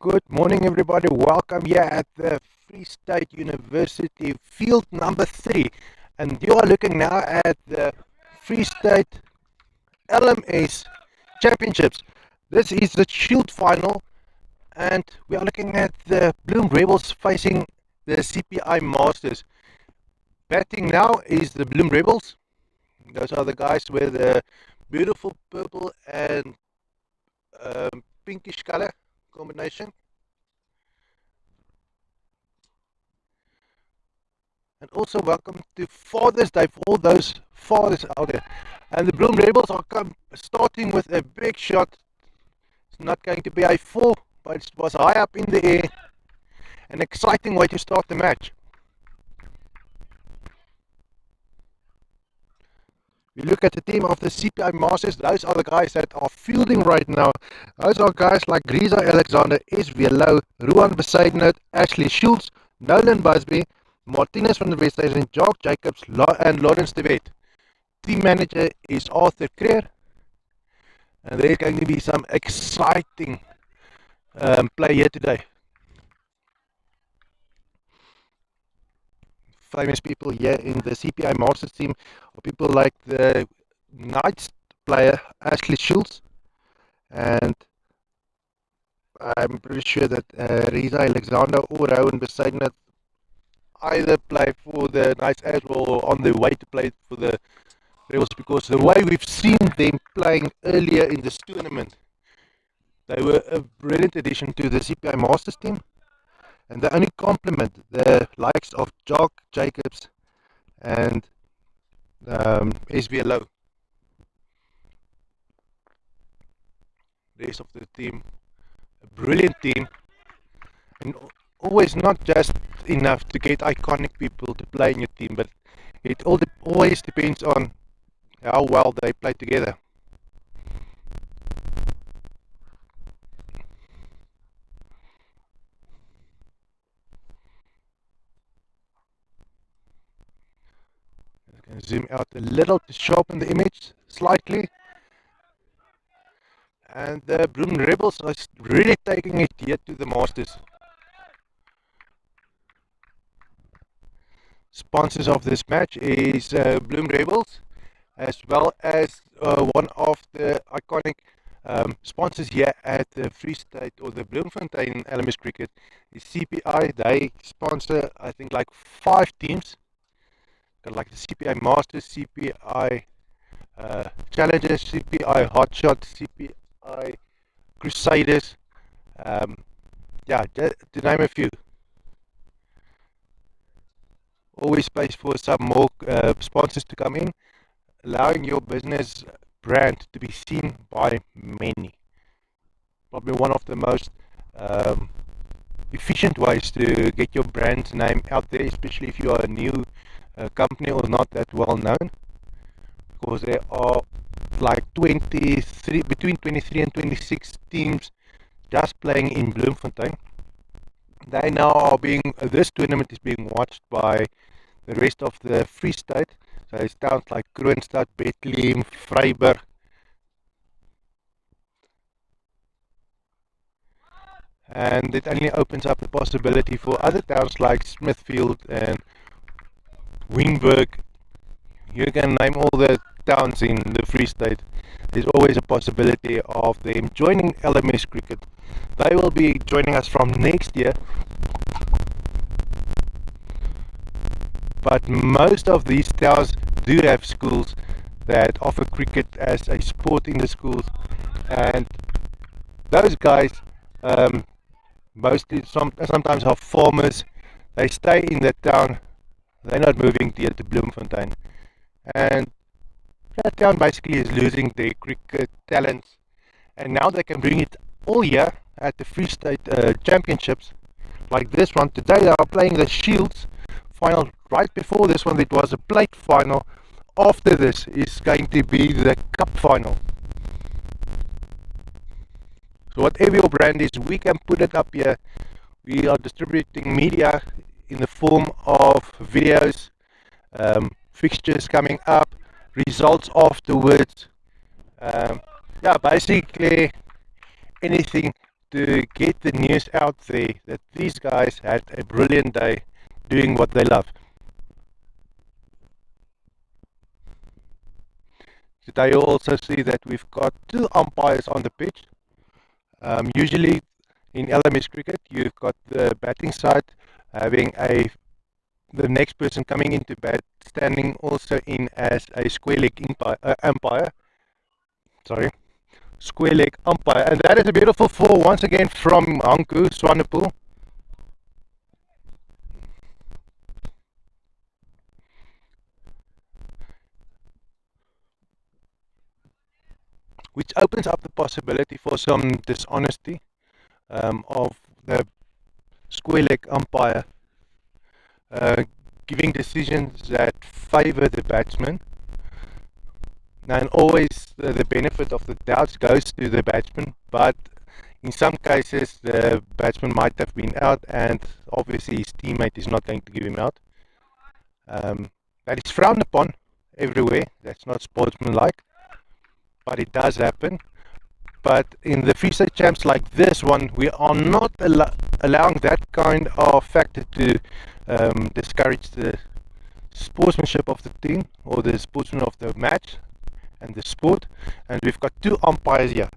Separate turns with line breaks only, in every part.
Good morning, everybody. Welcome here at the Free State University field number 3. And you are looking now at the Free State LMS Championships. This is the Shield final, and we are looking at the Bloem Rebels facing the CPI Masters. Batting now is the Bloem Rebels. Those are the guys with the beautiful purple and pinkish color combination. And also welcome to Father's Day for all those fathers out there. And the Bloem Rebels are starting with a big shot. It's not going to be a 4, but it was high up in the air. An exciting way to start the match. We look at the team of the CPI Masters. Those are the guys that are fielding right now. Those are guys like Risa Alexander, S.V. Low, Ruan Besaidnout, Ashley Schultz, Nolan Busby, Martinez van der Westhuizen, Jacques Jacobs, and Lawrence de Wet. Team manager is Arthur Creer. And there's going to be some exciting play here today. Famous people here in the CPI Masters team are people like the Knights player Ashley Schultz, and I'm pretty sure that Risa Alexander or Rowan Besaidnout either play for the Knights as well or on their way to play for the Rebels, because the way we've seen them playing earlier in this tournament, they were a brilliant addition to the CPI Masters team. And they only complement the likes of Jock Jacobs and SBLO. The rest of the team, a brilliant team, and always not just enough to get iconic people to play in your team, but it always depends on how well they play together. Zoom out a little to sharpen the image slightly. And the Bloem Rebels are really taking it here to the Masters. Sponsors of this match is Bloem Rebels, as well as one of the iconic sponsors here at the Free State or the Bloemfontein LMS Cricket is CPI. They sponsor, I think, like 5 teams. Got like the CPI Masters, CPI Challengers, CPI Hotshot, CPI Crusaders, yeah, to name a few. Always space for some more sponsors to come in, allowing your business brand to be seen by many. Probably one of the most efficient ways to get your brand name out there, especially if you are a new company or not that well known, because there are like between 23 and 26 teams just playing in Bloemfontein. They now are this tournament is being watched by the rest of the Free State. So it's towns like Kroonstad, Bethlehem, Vryburg. And it only opens up the possibility for other towns like Smithfield and Wynberg. You can name all the towns in the Free State. There's always a possibility of them joining LMS cricket. They will be joining us from next year, but most of these towns do have schools that offer cricket as a sport in the schools, and those guys sometimes are farmers. They stay in the town. They're not moving to Bloemfontein, and that town basically is losing their cricket talents, and now they can bring it all year at the Free State Championships. Like this one today, they are playing the Shields final. Right before this one, it was a plate final. After this is going to be the cup final. So whatever your brand is, we can put it up here. We are distributing media in the form of videos, fixtures coming up, results afterwards. Yeah, basically anything to get the news out there that these guys had a brilliant day doing what they love. Today you'll also see that we've got 2 umpires on the pitch. Usually in LMS cricket, you've got the batting side having the next person coming into bat standing also in as a square leg umpire. Sorry, square leg umpire. And that is a beautiful 4 once again from Hanku Swanepoel. Which opens up the possibility for some dishonesty of the square leg umpire giving decisions that favor the batsman. And always the benefit of the doubt goes to the batsman, but in some cases the batsman might have been out and obviously his teammate is not going to give him out. That is frowned upon everywhere. That's not sportsmanlike, but it does happen. But in the freestyle champs like this one, we are not allowing that kind of factor to discourage the sportsmanship of the team or the sportsman of the match and the sport. And we've got 2 umpires here.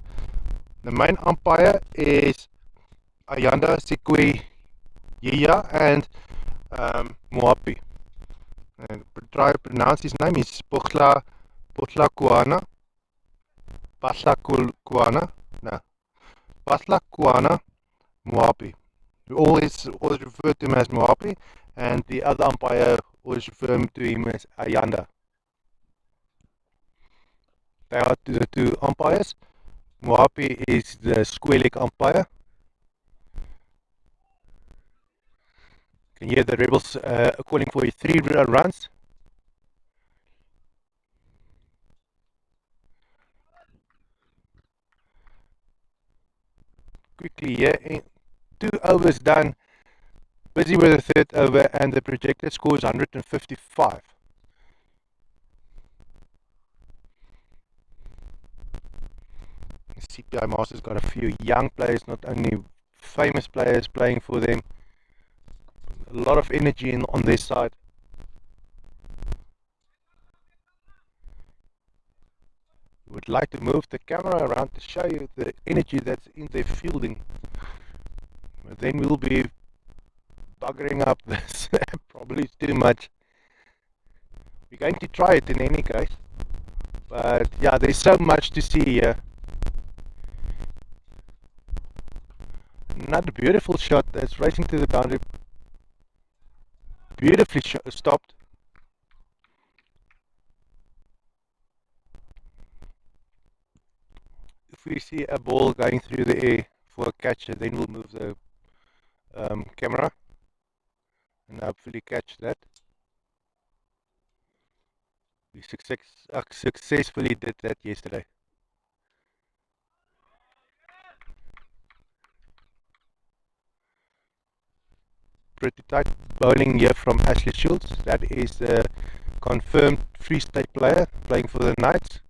The main umpire is Ayanda Sikwe Yia and Moapi. And try to pronounce his name is Potla Kuana. Patla Kuana Moapi. We always refer to him as Moapi, and the other umpire always refer to him as Ayanda. They are the 2 umpires. Moapi is the square leg umpire. You can hear the Rebels calling for 3 runs. Quickly here, 2 overs done, busy with the 3rd over, and the projected score is 155. The CPI Masters got a few young players, not only famous players playing for them. A lot of energy on their side. Would like to move the camera around to show you the energy that's in their fielding. But then we'll be buggering up this probably too much. We're going to try it in any case. But yeah, there's so much to see here. Another beautiful shot that's racing to the boundary. Beautifully stopped. If we see a ball going through the air for a catcher, then we'll move the camera and hopefully catch that. We successfully did that yesterday. Pretty tight bowling here from Ashley Schultz. That is the confirmed Free State player playing for the Knights.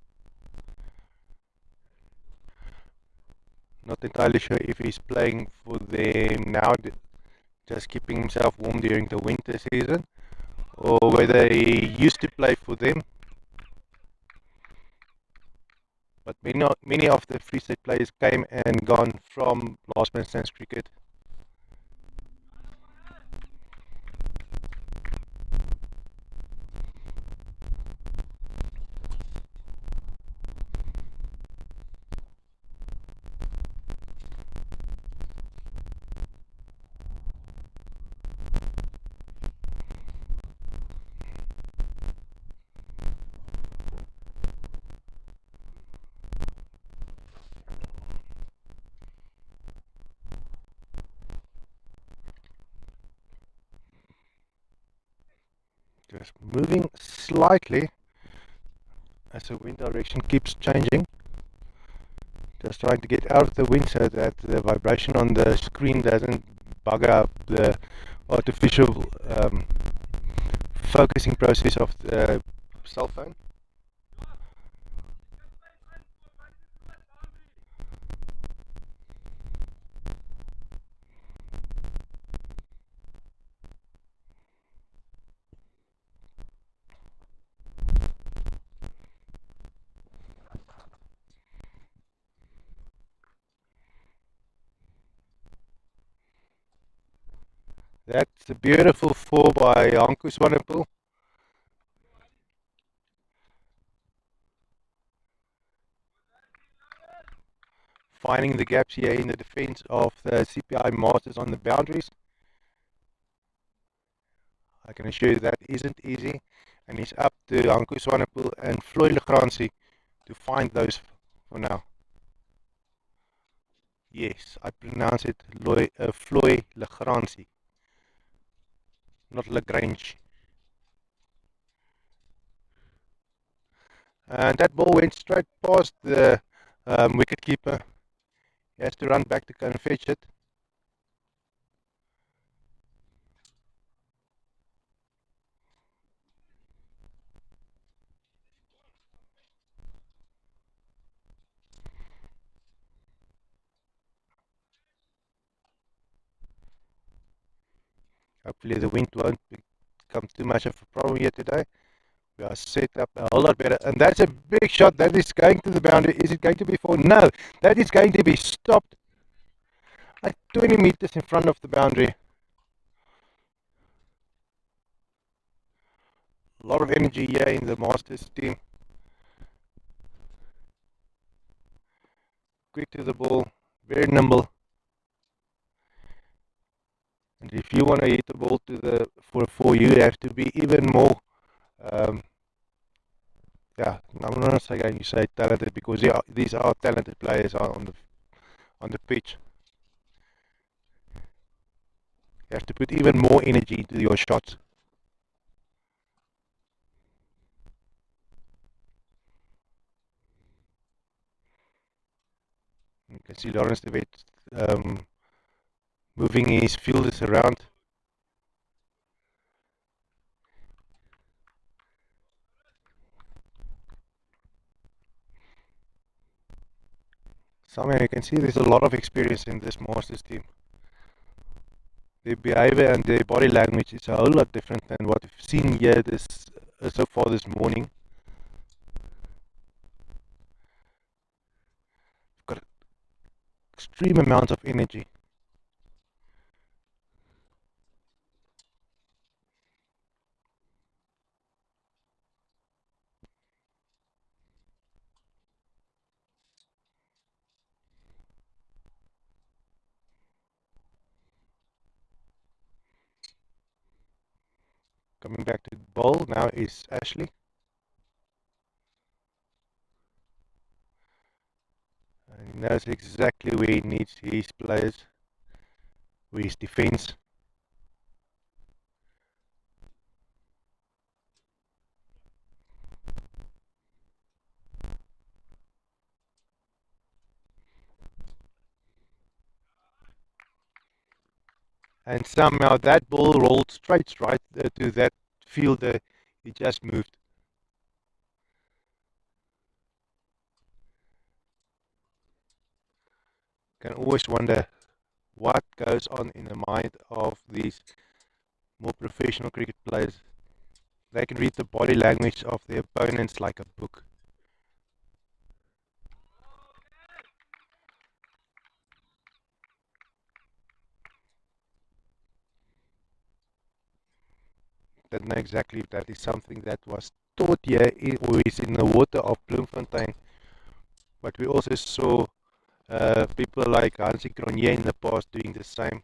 Not entirely sure if he's playing for them now, just keeping himself warm during the winter season, or whether he used to play for them. But many of the Free State players came and gone from last man stands cricket. Just moving slightly as the wind direction keeps changing. Just trying to get out of the wind so that the vibration on the screen doesn't bugger up the artificial focusing process of the cell phone. That's a beautiful four by Hanku Swanepoel, finding the gaps here in the defense of the CPI Masters on the boundaries. I can assure you that isn't easy, and it's up to Hanku Swanepoel and Floyd Legrandsie to find those for now. Yes, I pronounce it Floyd Legrandsie, not Lagrange. And that ball went straight past the wicket keeper. He has to run back to go and fetch it. Hopefully the wind won't become too much of a problem here today. We are set up a whole lot better. And that's a big shot. That is going to the boundary. Is it going to be for? No. That is going to be stopped like 20 meters in front of the boundary. A lot of energy here in the Masters team. Quick to the ball. Very nimble. And if you want to hit the ball to the for you have to be even more um, yeah, I'm not going to say talented because these are talented players on the pitch. You have to put even more energy into your shots. You can see Lawrence de Wet moving his fielders around. Somehow you can see there's a lot of experience in this Masters team. Their behavior and their body language is a whole lot different than what we've seen here so far this morning. Got extreme amounts of energy. Coming back to the bowl now is Ashley. And he knows exactly where he needs his players, with his defense. And somehow that ball rolled straight to that fielder. He just moved. Can always wonder what goes on in the mind of these more professional cricket players. They can read the body language of their opponents like a book. Don't know exactly if that is something that was taught here or is in the water of Bloemfontein. But we also saw people like Hansie Cronje in the past doing the same.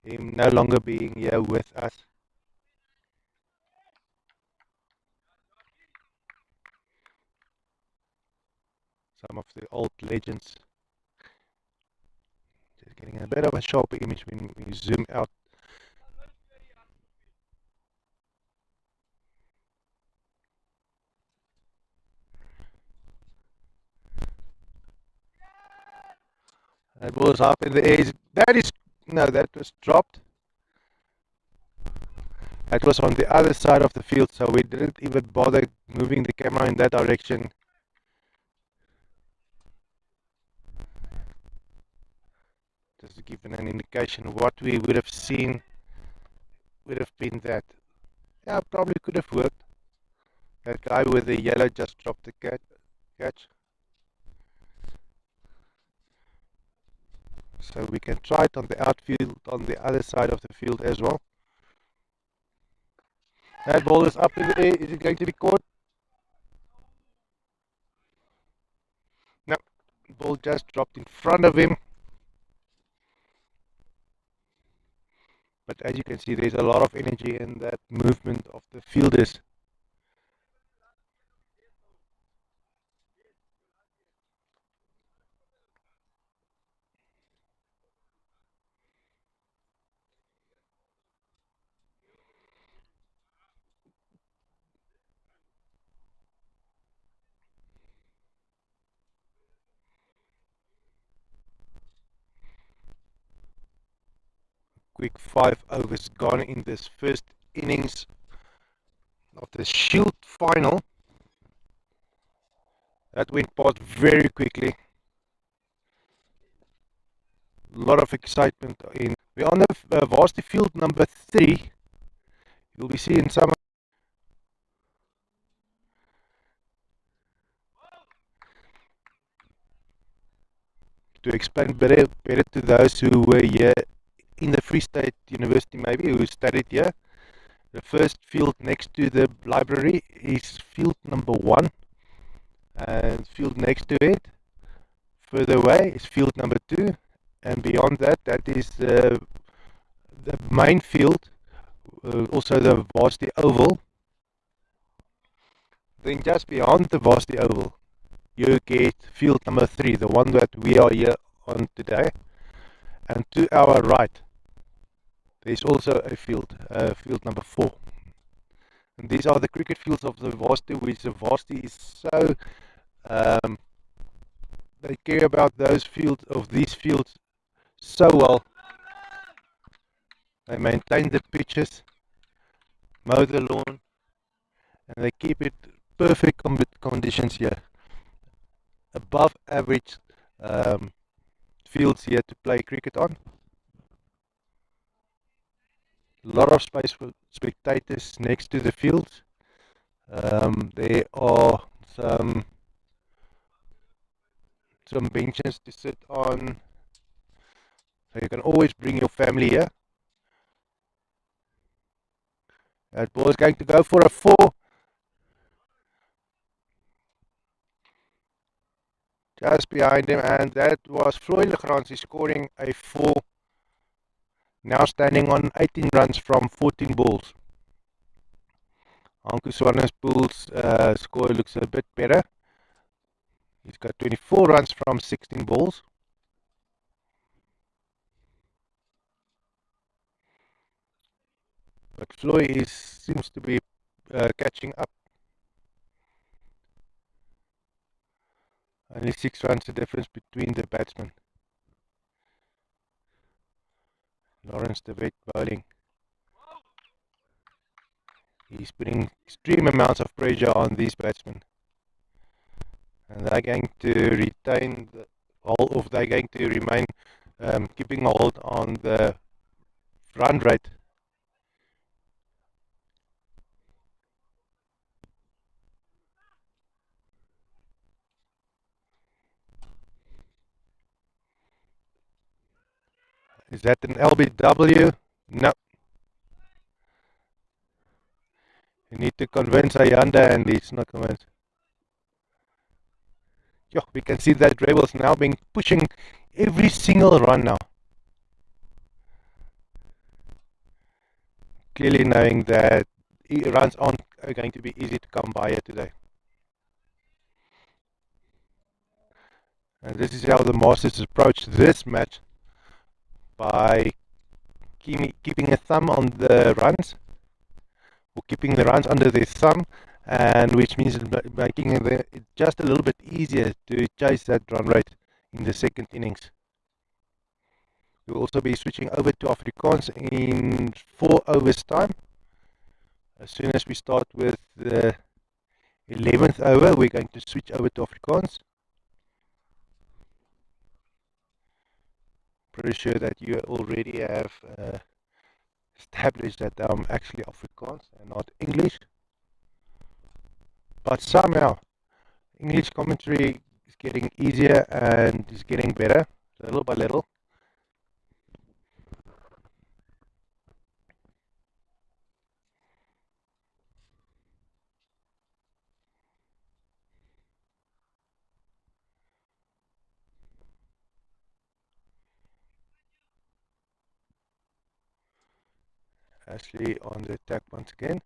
Him no longer being here with us. Some of the old legends. Just getting a bit of a sharper image when we zoom out. That was up in the air. That was dropped. That was on the other side of the field, so we didn't even bother moving the camera in that direction. Just to give an indication of what we would have seen, would have been that. Yeah, probably could have worked. That guy with the yellow just dropped the catch. So we can try it on the outfield, on the other side of the field as well. That ball is up in the air. Is it going to be caught? No. The ball just dropped in front of him. But as you can see, there's a lot of energy in that movement of the fielders. Quick 5 overs gone in this first innings of the Shield final. That went past very quickly. A lot of excitement in. We're on the varsity field number 3. You'll be seeing some. To explain better to those who were here in the Free State University, maybe who studied here. The first field next to the library is field number 1, and field next to it, further away, is field number 2, and beyond that, that is the main field, also the varsity oval. Then just beyond the varsity oval, you get field number 3, the one that we are here on today, and to our right, there's also a field, field number 4. And these are the cricket fields of the varsity, which the varsity is so, they care about those fields, of these fields, so well. They maintain the pitches, mow the lawn, and they keep it perfect conditions here. Above average fields here to play cricket on. A lot of space for spectators next to the fields. There are some benches to sit on. So you can always bring your family here. That ball is going to go for a 4. Just behind him, and that was Floyd Legrandsie scoring a 4. Now standing on 18 runs from 14 balls. Hanku Swanepoel's score looks a bit better. He's got 24 runs from 16 balls. But Floyd seems to be catching up. Only 6 runs the difference between the batsmen. Lawrence de Wet bowling. He's putting extreme amounts of pressure on these batsmen. And they're going to retain the hold, or they're going to remain keeping a hold on the run rate. Is that an LBW? No. You need to convince Ayanda, and he's not convinced. Yeah, we can see that Rebels now being pushing every single run now. Clearly knowing that runs aren't going to be easy to come by here today. And this is how the Masters approach this match, by keeping a thumb on the runs, or keeping the runs under their thumb, and which means making it just a little bit easier to chase that run rate in the second innings. We'll also be switching over to Afrikaans in 4 overs time. As soon as we start with the 11th over, we're going to switch over to Afrikaans. Pretty sure that you already have established that I'm actually Afrikaans and not English. But somehow, English commentary is getting easier and is getting better, little by little. Ashley on the attack once again.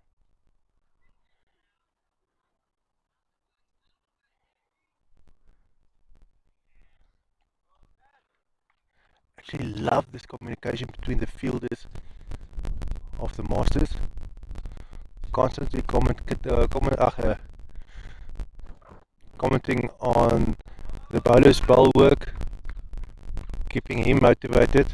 Actually love this communication between the fielders of the Masters. Constantly commenting on the bowler's bowl work, keeping him motivated.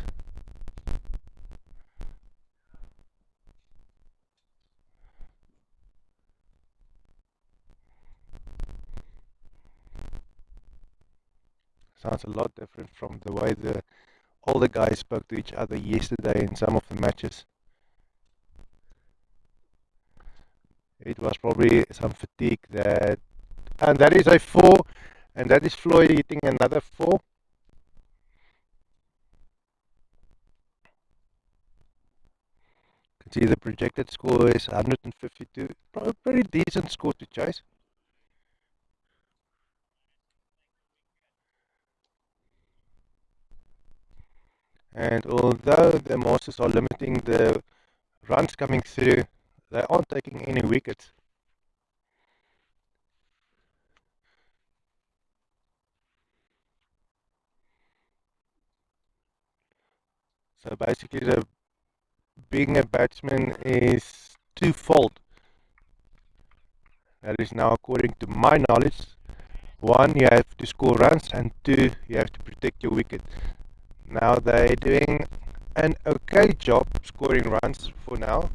Sounds a lot different from the way all the guys spoke to each other yesterday in some of the matches. It was probably some fatigue and that is a 4, and that is Floyd hitting another 4. You can see the projected score is 152. Probably a pretty decent score to chase. And although the Masters are limiting the runs coming through, they aren't taking any wickets. So basically, being a batsman is twofold. That is now according to my knowledge. One, you have to score runs, and two, you have to protect your wicket. Now they're doing an okay job scoring runs for now.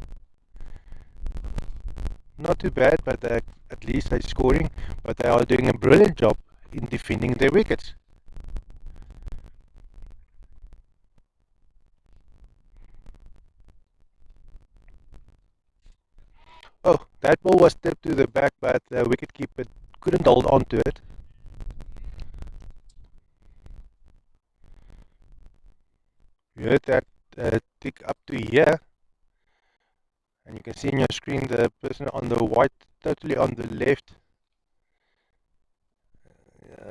Not too bad, but at least they're scoring. But they are doing a brilliant job in defending their wickets. Oh, that ball was tipped to the back, but the wicketkeeper couldn't hold on to it. You heard that tick up to here, and you can see on your screen the person on the white, totally on the left.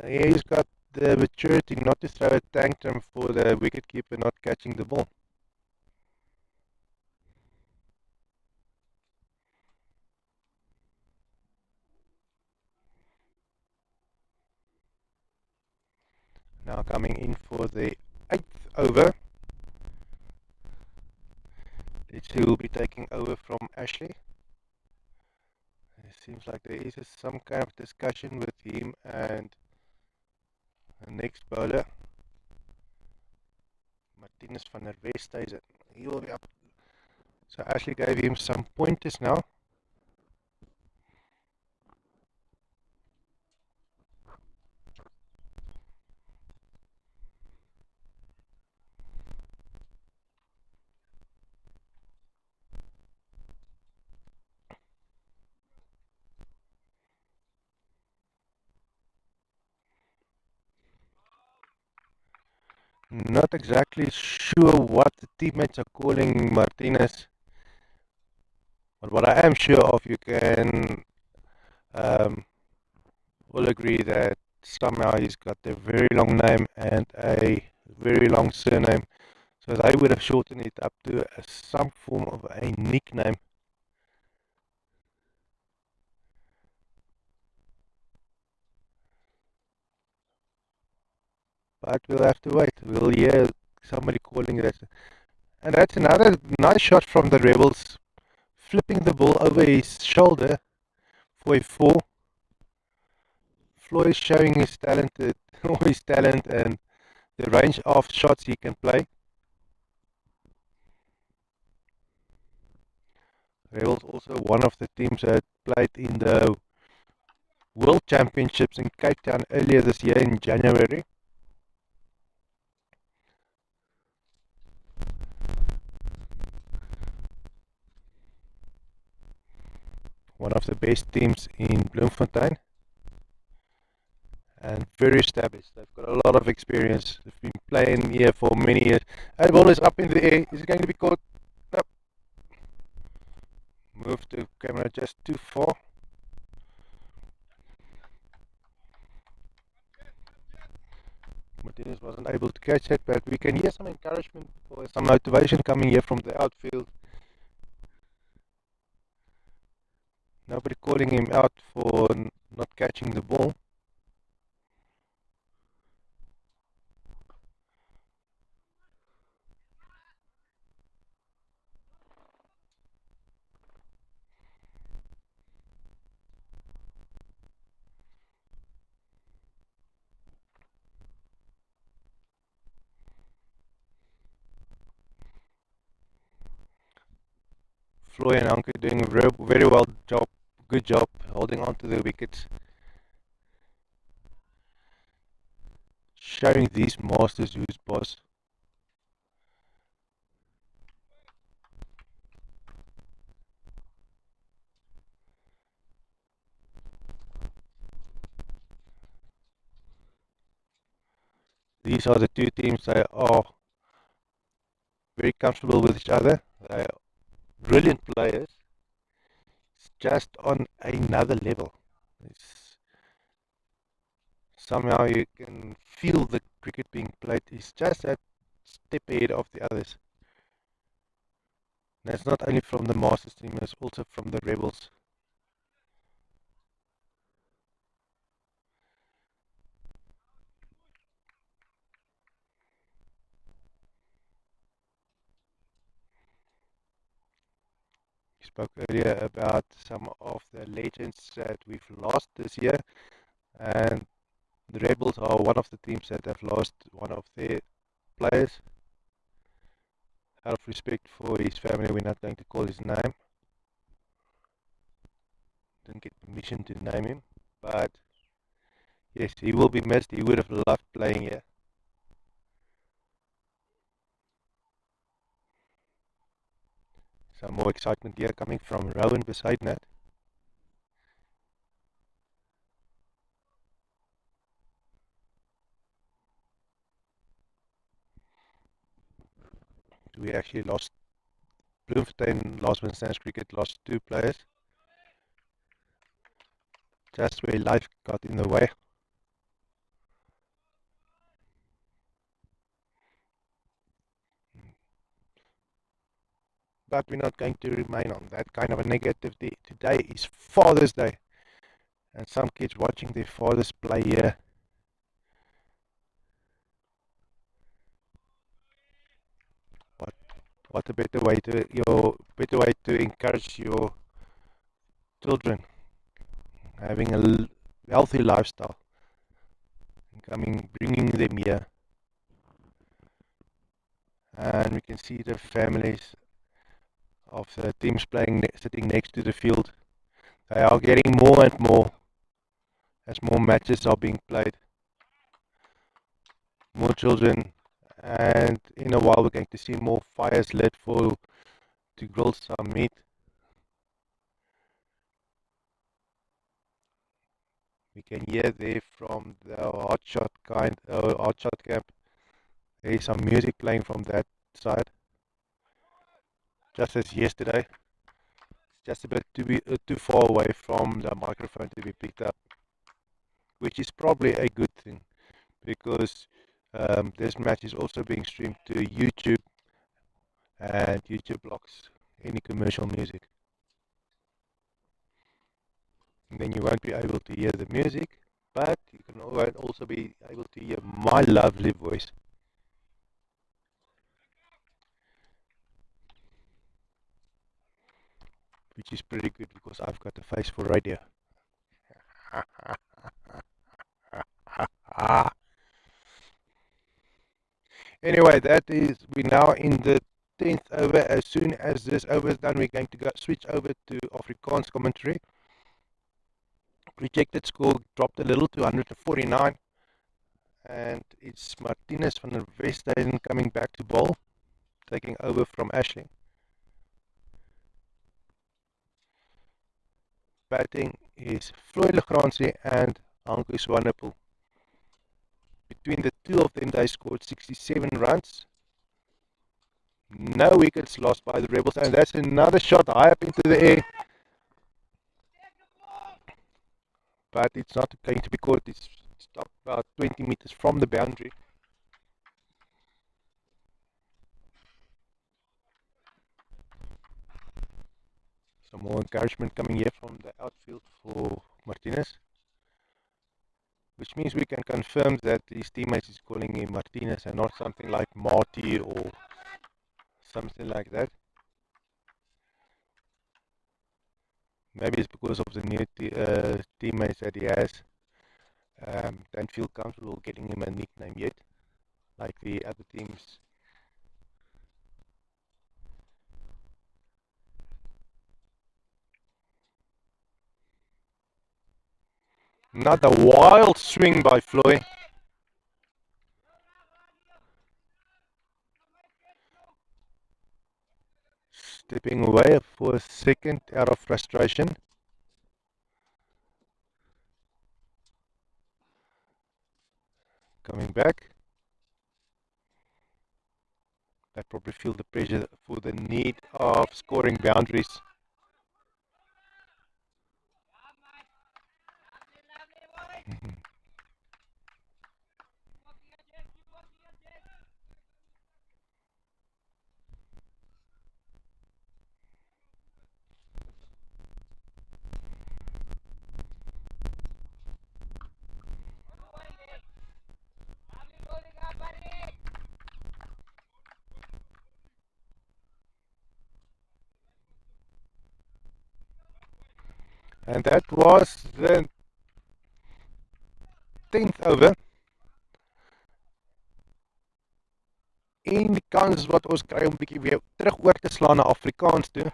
He's got the maturity not to throw a tantrum for the wicketkeeper not catching the ball. Now coming in for the 8th over. Let's see who will be taking over from Ashley. It seems like there is some kind of discussion with him and the next bowler. Martinez van der Westhuizen. He will be up. So Ashley gave him some pointers now. Not exactly sure what the teammates are calling Martinez, but what I am sure of, you can all agree that somehow he's got a very long name and a very long surname, so they would have shortened it up to some form of a nickname. But we'll have to wait. We'll hear somebody calling it. And that's another nice shot from the Rebels, flipping the ball over his shoulder for a 4. Floyd showing his talent, his talent and the range of shots he can play. Rebels also one of the teams that played in the World Championships in Cape Town earlier this year in January. One of the best teams in Bloemfontein. And very established. They've got a lot of experience. They've been playing here for many years. That ball is up in the air. Is it going to be caught? No. Move the camera just too far. Martinez wasn't able to catch it, but we can hear some encouragement or some motivation coming here from the outfield. Nobody calling him out for not catching the ball. Floy and Anke doing a very well job, good job holding on to the wickets, showing these masters who's boss. These are the two teams that are very comfortable with each other. They are brilliant players. It's just on another level. It's, somehow you can feel the cricket being played. It's just that step ahead of the others. And that's not only from the Masters team, it's also from the Rebels. We spoke earlier about some of the legends that we've lost this year, and the Rebels are one of the teams that have lost one of their players. Out of respect for his family, we're not going to call his name. Didn't get permission to name him, but yes, he will be missed. He would have loved playing here. Some more excitement here coming from Rowan beside net. We actually lost Bloemfontein, last one stands cricket, lost two players. Just where life got in the way. But we're not going to remain on that kind of a negativity. Today is Father's Day, and some kids watching their fathers play here. What what a better way to encourage your children having a healthy lifestyle, bringing them here, and we can see the families of the teams playing sitting next to the field. They are getting more and more as more matches are being played. More children, and in a while we're going to see more fires lit to grill some meat. We can hear there from the hot shot camp. There is some music playing from that side, just as yesterday. It's just a bit too far away from the microphone to be picked up, which is probably a good thing because this match is also being streamed to YouTube, and YouTube blocks any commercial music. And then you won't be able to hear the music, but you won't also be able to hear my lovely voice. Which is pretty good because I've got a face for radio. Anyway, we're now in the 10th over. As soon as this over is done, we're going to switch over to Afrikaans commentary. Projected score dropped a little to 149, and it's Martinez van der Westhuizen coming back to bowl, taking over from Ashling. Batting is Floyd Legrandsie and Hanko Swanepoel. Between the two of them, they scored 67 runs. No wickets lost by the Rebels, and that's another shot high up into the air. But it's not going to be caught. It's stopped about 20 meters from the boundary. some more encouragement coming here from the outfield for Martinez, which means we can confirm that his teammates is calling him Martinez and not something like Marty or something like that. Maybe it's because of the new teammates that he has. Don't feel comfortable getting him a nickname yet, like the other teams. Not a wild swing by Floyd. Stepping away for a second out of frustration. Coming back. They probably feel the pressure for the need of scoring boundaries. And that was the 10th over. En die kans wat ons kry om bietjie weer terug oor te slaan na Afrikaans toe.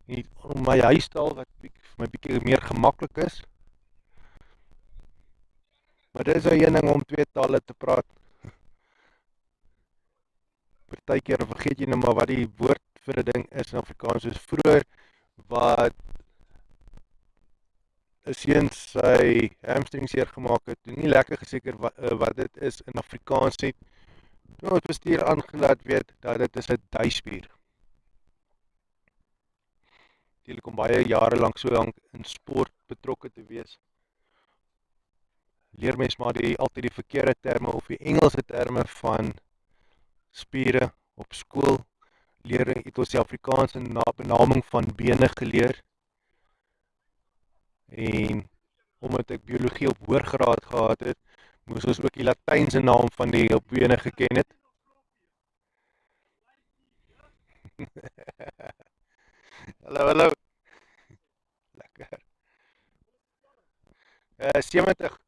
Hier om my huistaal wat vir my bietjie meer gemaklik is. Maar dit is 'n ding om twee tale te praat. Partykeer vergeet jy nou maar wat die woord vir 'n ding is in Afrikaans. Soos vroeër wat 'n seun sy hamstring seer gemaak het, toe nie lekker geseker wat dit is in Afrikaans nie. Toe het bestuur aangelaat weet dat dit is 'n duispier. Natuurlik om baie jare lank so lank in sport betrokke te wees. Leer mens maar altyd die verkeerde terme of die Engelse terme van spiere op skool. Leer het ons die Afrikaanse benaming van bene geleer. En omdat ek biologie op hoërgraad gehad het, moes ons ook die Latynse naam van die bene geken het. Hallo. Lekker. 70.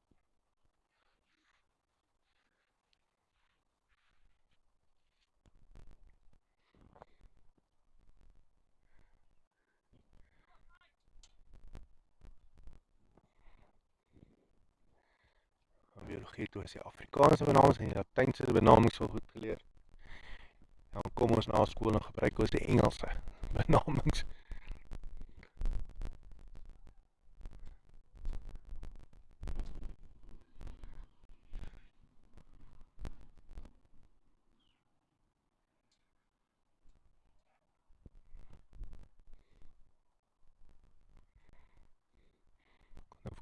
Biologie toe is die Afrikaanse benamings en die Latynse benamings so goed geleer. Dan kom ons na skool en gebruik ons die Engelse benamings.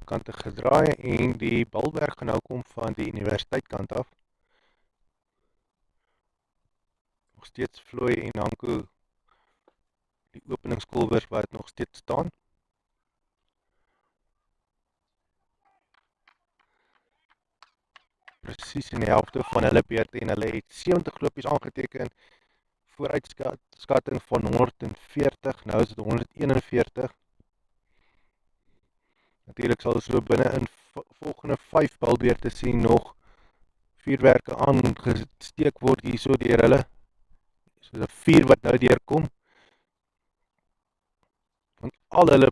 Kante gedraai en die balwerk gaan nou kom van die universiteitkant af. Nog steeds Vloei en Hanko die openingskolwers wat nog steeds staan. Presies in die helfte van hulle beurt en hulle het 70 lopies aangeteken. Vooruitskatting van 140, nou is dit 141. Natuurlik sal so binne in volgende 5 balbeurte sien nog vuurwerke aangesteek word hierso deur hulle. So 'n vuur wat nou deurkom. Want al hulle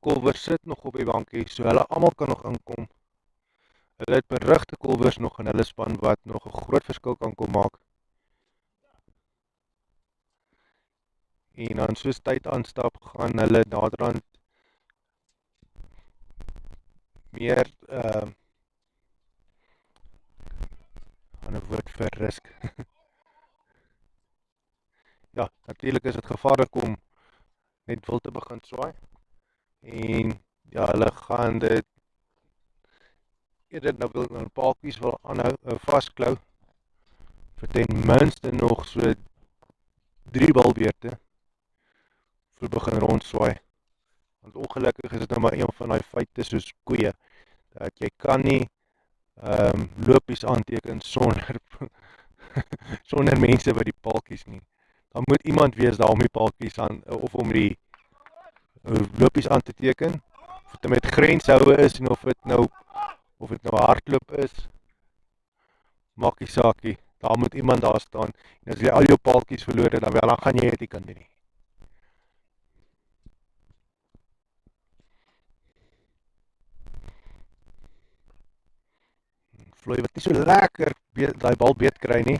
kolwers sit nog op die bankie, so hulle almal kan nog inkom. Hulle het berigte kolwers nog in hulle span wat nog 'n groot verskil kan kom maak. En dan soos tyd aanstap, gaan hulle naderhand meer aan 'n woord vir risk. Ja, natuurlik is dit gevaarlik om net wil te begin swaai. En ja, hulle gaan dit eerder nou wil 'n paaltjies wil aanhou vasklou vir ten minste nog so 3 balbeurte. begin rondswaai. Want ongelukkig is dit nou maar een van die feite soos koeie, dat jy kan nie lopies aanteken sonder sonder mense by die paaltjies nie. Dan moet iemand wees daar om die paaltjies aan, of om die lopies aan te teken, of dit met grenshoue is, en of dit nou hardloop is, maak die saakie, daar moet iemand daar staan, en as jy al jou paaltjies verloor het, dan gaan jy dit nie kan doen nie. Vloei wat nie so lekker die bal beet kry nie,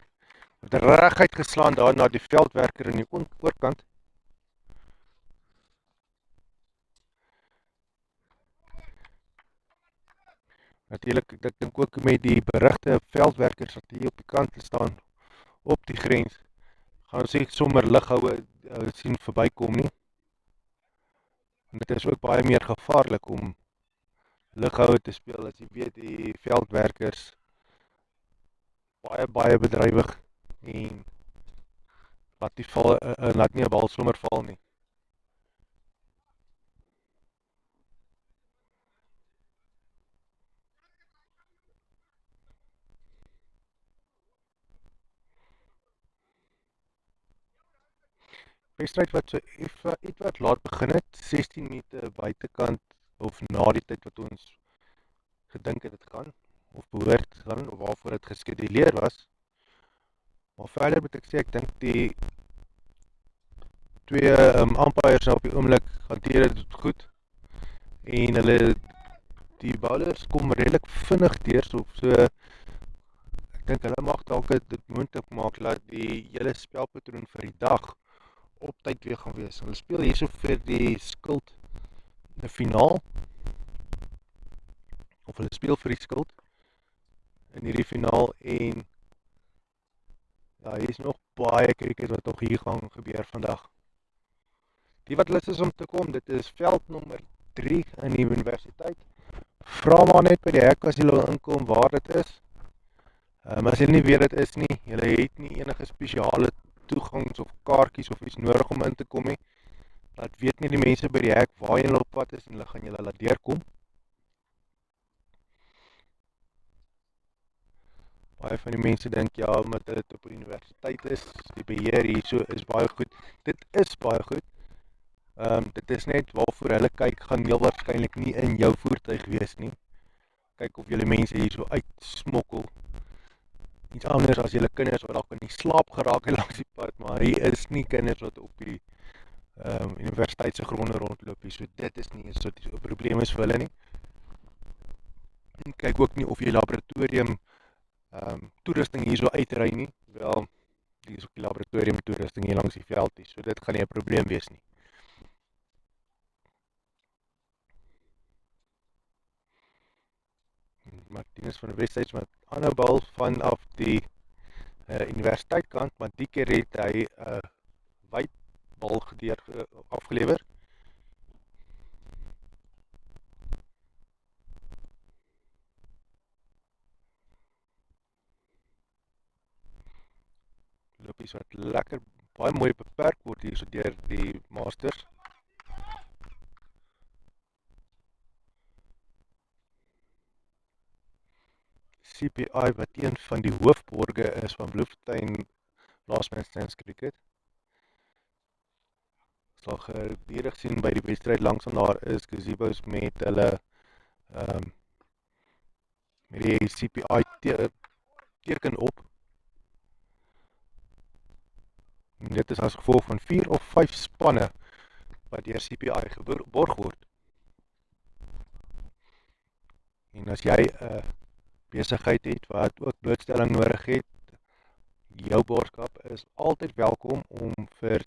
het reguit geslaan daar na die veldwerker in die oorkant. Natuurlijk, ek dink ook met die berigte veldwerkers wat hier op die kant staan, op die grens, gaan ons nie sommer lighoue sien verbykom nie. En dit is ook baie meer gevaarlik om lighoue te speel, as jy weet die veldwerkers baie bedrywig en laat nie 'n bal sommer val nie. Wedstryd wat so iets wat laat begin het, 16 minute buitekant, of na die tyd wat ons gedink het gaan, of behoort te gaan, of waarvoor het geskeduleer was. Maar verder moet ek sê, ek dink die twee umpires op die oomblik hanteer dit goed, en die bowlers kom redelik vinnig deur, so ek dink hulle mag dalk dit moontlik maak, dat die hele spelpatroon vir die dag op tyd weer gaan wees. Hulle speel hierso vir die skuld in die finaal, of hulle speel vir die skuld in hierdie finaal, en ja, hier is nog baie cricket wat nog hier gaan gebeur vandag. Die wat lus is om te kom, dit is veld nommer 3 in die universiteit. Vra maar net by die hek as jy wil inkom waar dit is. As jy nie weet dit is nie, jy het nie enige spesiale toegangs of kaartjies of iets nodig om in te kom nie. Dat weet nie die mense by die hek waar jy op pad is, en hulle gaan julle laat deurkom. Baie van die mense dink, ja, omdat dit op die universiteit is, die beheer hierso is baie goed. Dit is baie goed. Dit is net waarvoor hulle kyk, gaan heel waarskynlik nie in jou voertuig wees nie. Kyk of julle mense hierso uitsmokkel. Iets anders as julle kinders wat dalk in die slaap geraak het langs die pad, maar hier is nie kinders wat op die universiteitse gronde rondloop, so dit is nie so 'n probleem is vir hulle nie. En kyk ook nie of jy laboratorium toerusting hierso uitry nie, wel, die is ook die laboratorium toerusting hier langs die veld, so dit gaan nie 'n probleem wees nie. Martinus van die Westsijd met ander bal vanaf die universiteitkant, maar die keer het hy wyd bal afgelewer. Lopies wat lekker, baie mooi beperk word hier so deur die Masters. CPI wat een van die hoofborge is van Bloemfontein Lastminstens cricket. Sal gedurig sien by die wedstryd langs aan daar is gazebos met hulle met die CPI teken op. En dit is as gevolg van 4 of 5 spanne wat deur CPI geborg word. En as jy besigheid het wat ook blootstelling nodig het, jou borgskap is altyd welkom om vir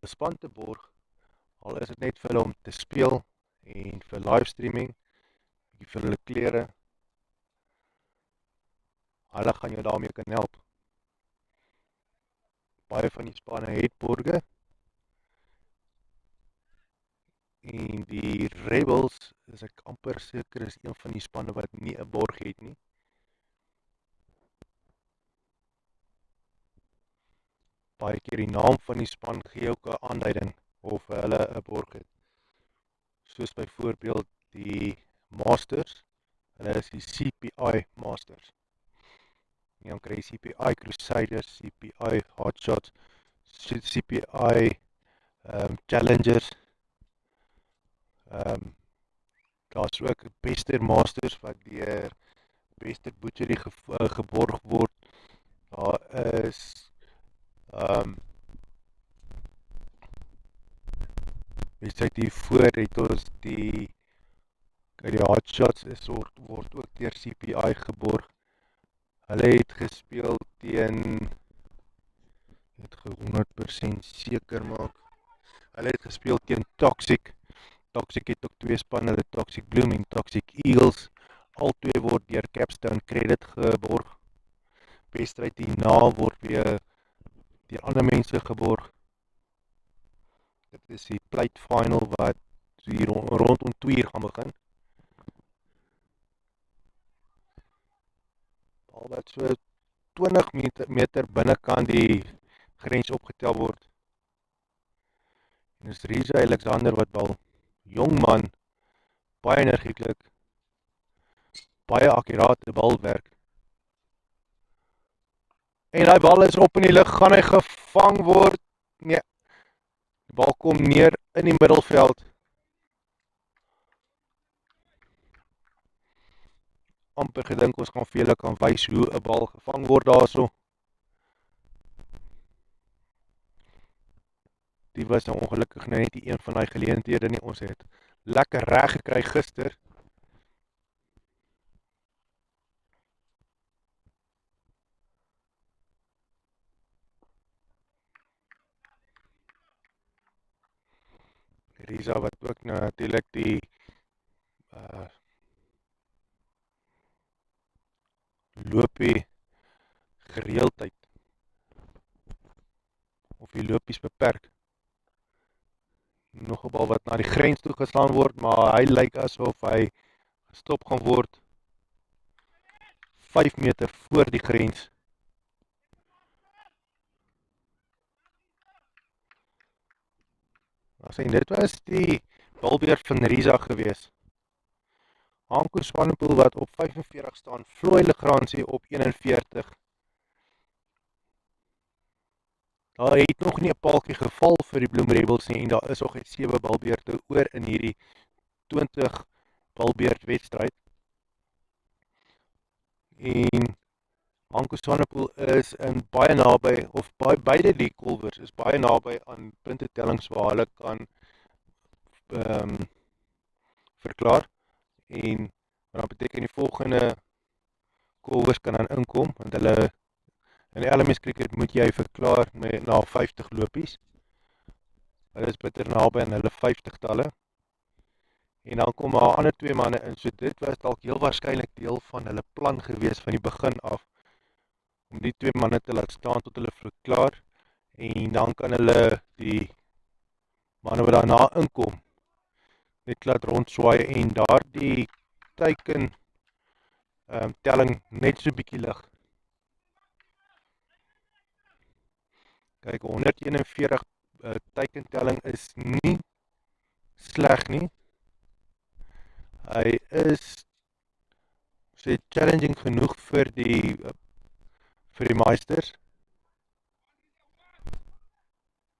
'n span te borg, al is dit net vir hulle om te speel en vir livestreaming, vir hulle klere. Hulle gaan jou daarmee kan help. Baie van die spanne het borge, en die Rebels is ek amper seker is een van die spanne wat nie 'n borg het nie. Baie keer die naam van die span gee ook 'n aanduiding of hulle 'n borg het. Soos byvoorbeeld die Masters, hulle is die CPI Masters. En dan kry jy CPI Crusaders, CPI Hotshots, CPI Challengers. Daar's ook Bester Masters wat deur Bester Butchery geborg word. Daar is wedstryd hiervoor het ons die Hotshots word ook deur CPI geborg. Hulle het gespeel teen, het 100% seker maak, hulle het gespeel teen Toxic. Toxic het ook 2 spanne, hulle Toxic Bloem en Toxic Eagles. Al 2 word deur Capstone Credit geborg. Wedstryd hierna word weer deur ander mense geborg. Dit is die plate final wat hier rondom 2 uur gaan begin. Al wat so 20 meter binnekant die grens opgetel word. En dis Riza Alexander wat bal. Jong man, baie energieklik, baie akkurate balwerk. En die bal is op in die lug, gaan hy gevang word? Nee, die bal kom neer in die middelveld. Amper gedink ons gaan vir julle kan wys hoe 'n bal gevang word daarso. Die was nou ongelukkig net die een van die geleenthede nie. Ons het lekker reg gekry gister. Riza wat ook natuurlik die loopie gereeldheid of die lopies beperk. Nog 'n bal wat na die grens toe geslaan word, maar hy lyk asof hy gestop gaan word 5 meter voor die grens. En dit was die balbeurt van Riza gewees. Hanko Swanepoel wat op 45 staan, Floy Legrandsie op 41. Daar het nog nie 'n paaltjie geval vir die Bloem Rebels nie en daar is nog 7 balbeurte oor in hierdie 20 balbeurt wedstryd. En Hanko Swanepoel is in baie naby, of beide die kolwers is baie naby aan puntetellings waar hulle kan verklaar. En wat beteken die volgende kolwers kan dan inkom, want hulle in die LMS cricket moet jy verklaar na 50 lopies. Hulle is bitter naby aan hulle 50 talle. En dan kom maar ander 2 manne in, so dit was dalk heel waarskynlik deel van hulle plan gewees van die begin af, om die 2 manne te laat staan tot hulle verklaar, en dan kan hulle die manne wat daarna inkom, net laat rondswaai en daar die teiken telling net so bietjie lig. Kyk, 141 teikentelling is nie sleg nie. Hy is challenging genoeg vir die meisters.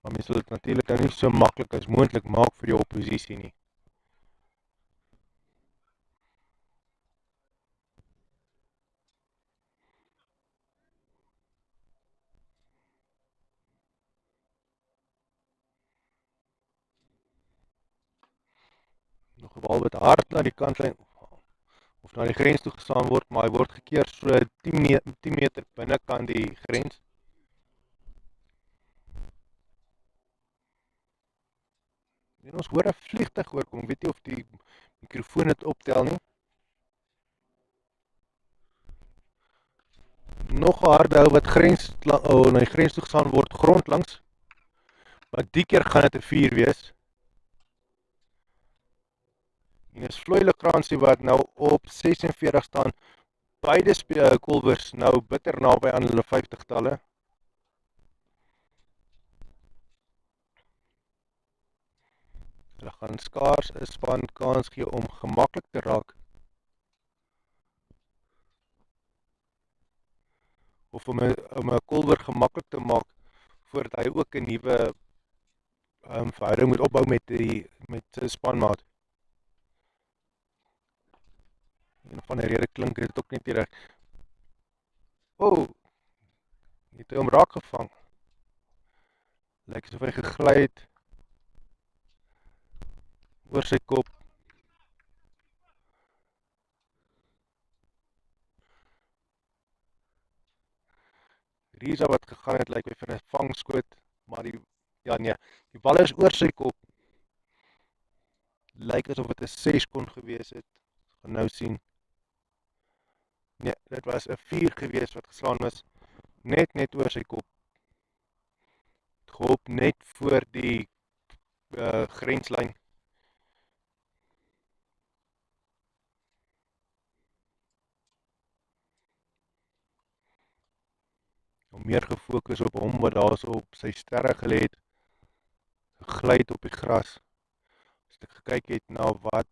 Maar mens wil dit natuurlik nou nie so maklik as moontlik maak vir die oppositie nie. Nog 'n bal wat hard na die kantlyn of na die grens toe geslaan word, maar hy word gekeer so 10 meter binnekant die grens. En ons hoor 'n vliegtuig oorkom, ek weet nie of die mikrofoon dit optel nie. Nog 'n harde hou wat na die grens toe geslaan word grondlangs, maar die keer gaan dit 'n 4 wees. En is Floy Legrandsie wat nou op 46 staan, beide kolwers nou bitter naby aan hulle 50 talle. Hulle gaan skaars 'n span kans gee om gemaklik te raak of om 'n Kolber gemaklik te maak voordat hy ook 'n nuwe verhouding moet opbou met sy spanmaat. En van die rede klink dit ook net reg. Het hy hom raak gevang. Lyk asof hy gegly het oor sy kop. Risa wat gegaan het, lyk vir 'n vangskoot, maar die bal is oor sy kop. Lyk asof dit 'n 6 kon gewees het. Gaan nou sien. Nee, dit was 'n 4 gewees wat geslaan was. Net oor sy kop. Gehoop net voor die grenslyn. Om meer gefokus op hom wat daar so op sy sterre gelê het, gegly het op die gras. As ek gekyk het na wat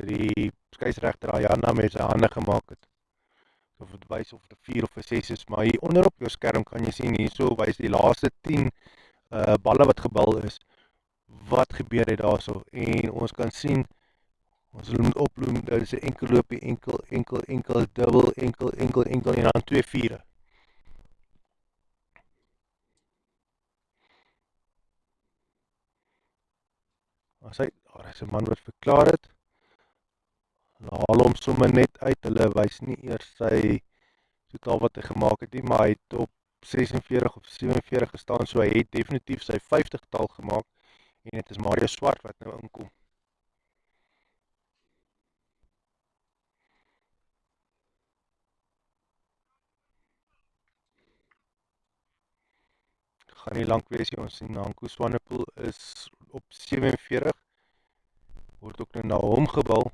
die skeieregter Ayana met sy hande gemaak het, of het wys of dit 'n 4 of 'n 6 is, maar hier onder op jou skerm kan jy sien, hierso wys die laaste 10 balle wat gebal is, wat gebeur het daarso, en ons kan sien, ons moet oploem, dit is 'n enkel loopie, enkel, dubbel, enkel, en dan 2 viere. Daar is 'n man wat verklaar het, hulle haal hom sommer net uit, hulle wys nie eers sy totaal wat hy gemaak het nie, maar hy het op 46 of 47 gestaan, so hy het definitief sy 50-tal gemaak, en dit is Mario Swart wat nou inkom. Gaan nie lank wees, ons sien Hanko Swanepoel is op 47, word ook nou na hom gebal.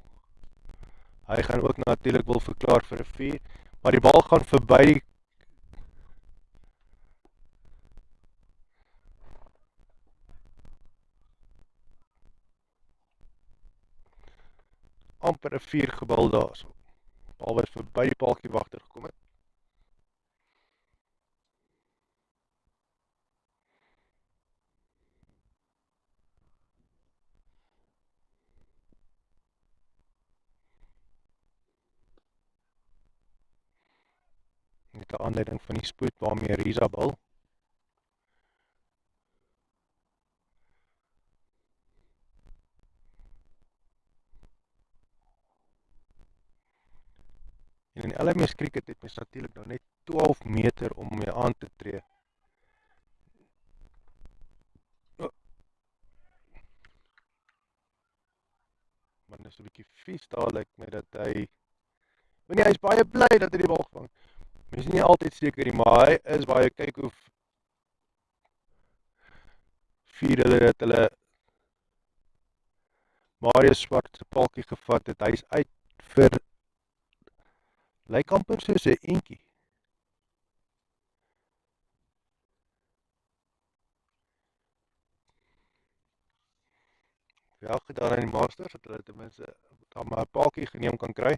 Hy gaan ook natuurlik wil verklaar vir 'n 4, maar die bal gaan verby die amper 'n 4 gebal daarso. Bal wat verby die paaltjie wagter gekom het. Met 'n aanleiding van die spoed waarmee Risa bal. En in LMS cricket het mens natuurlik nou net 12 meter om mee aan te tree. Maar dit is 'n bietjie vies daar, lyk my dat hy is baie bly dat hy die bal gevang. Mens is nie altyd seker nie, maar hy is baie, kyk hoe vier hulle dat hulle Mario Swart se paaltjie gevat het. Hy is uit vir lyk amper soos 'n eentjie. Wel gedaan aan die Masters, dat hulle ten minste dan maar 'n paaltjie geneem kan kry.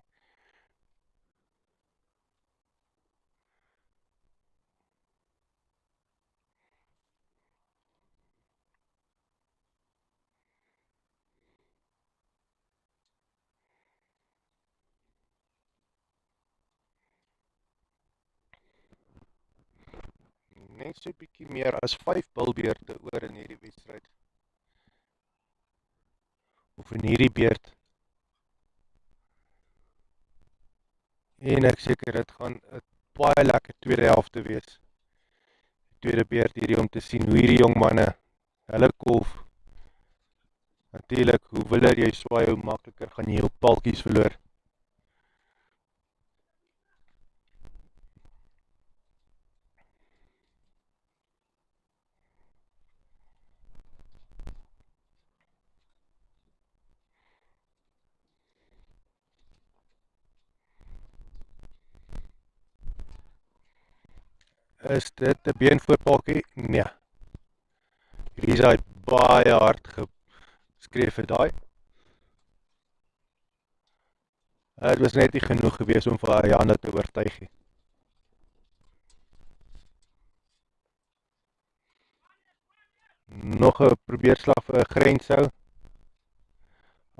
Net so 'n bietjie meer as 5 bilbeerte oor in hierdie wedstryd. Of in hierdie beurt. En ek seker dit gaan 'n baie lekker tweede helfte wees. Tweede beurt hierdie om te sien hoe hierdie jong manne hulle kolf. Natuurlik, hoe willer jy swaai, hoe makliker gaan jy jou paaltjies verloor. Is dit 'n beenvoorpaaltjie? Nee. Risa het baie hard skreef vir daai. Dit was net nie genoeg gewees om vir Ariana te oortuig nie. Nog 'n probeerslag vir 'n grenshou.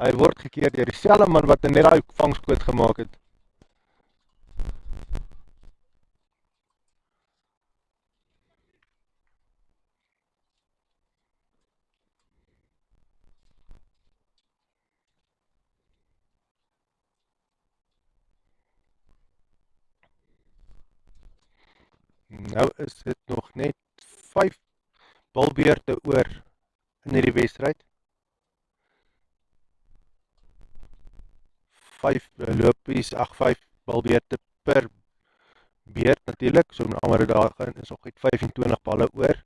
Hy word gekeer deur dieselfde man wat net daai vangskoot gemaak het. Nou is dit nog net 5 balbeurte oor in hierdie wedstryd. 5 lopies, 5 balbeurte per beurt natuurlik. So met ander dae is nog net 25 balle oor.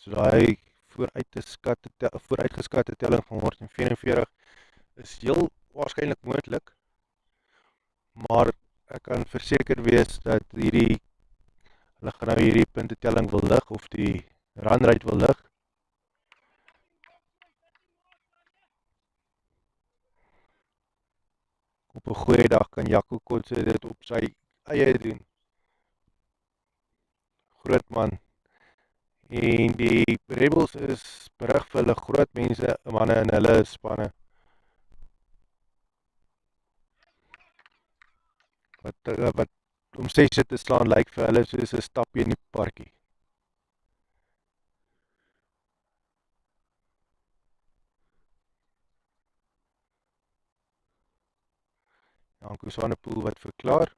So daai vooruitgeskatte telling van 144 is heel waarskynlik moontlik. Maar ek kan verseker wees dat hulle gaan nou hierdie puntetelling wil lig of die runrate wil lig. Op 'n goeie dag kan Jaco Kotse dit op sy eie doen. Groot man. En die Rebels is berig vir hulle groot manne in hulle spanne. Wat om 6 te slaan lyk vir hulle soos 'n stapie in die parkie. Janko Swanepoel wat verklaar.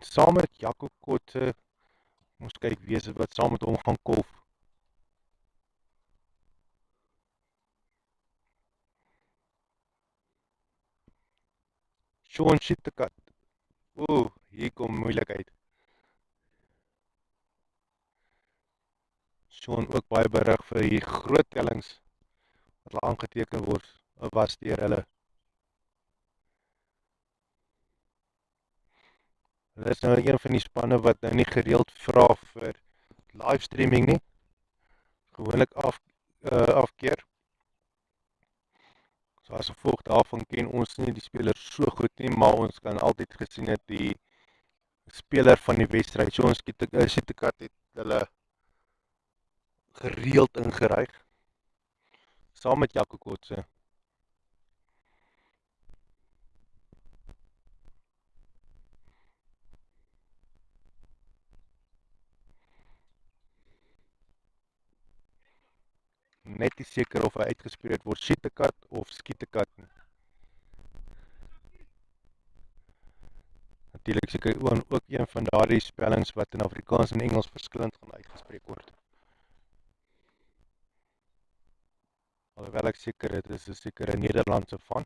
Saam met Jaco Kotse, ons kyk wie is wat saam met hom gaan kolf. Sean Sittekat. Hier kom moeilikheid. Sean ook baie berig vir die groot tellings wat hulle aangeteken word, was deur hulle. Hulle is nou een van die spanne wat nou nie gereeld vra vir livestreaming nie. Gewoonlik afkeer. So as gevolg daarvan ken ons nie die spelers so goed nie, maar ons kan altyd gesien het die speler van die wedstryd, so ons Sittekat het hulle gereeld ingeryg, saam met Jaco Kotse. Net nie seker of hy uitgespreek word Sittekat of Skietekat nie. Natuurlik seker ook een van daardie spellings wat in Afrikaans en Engels verskillend gaan uitgespreek word. Alhoewel ek seker het is 'n sekere Nederlandse van.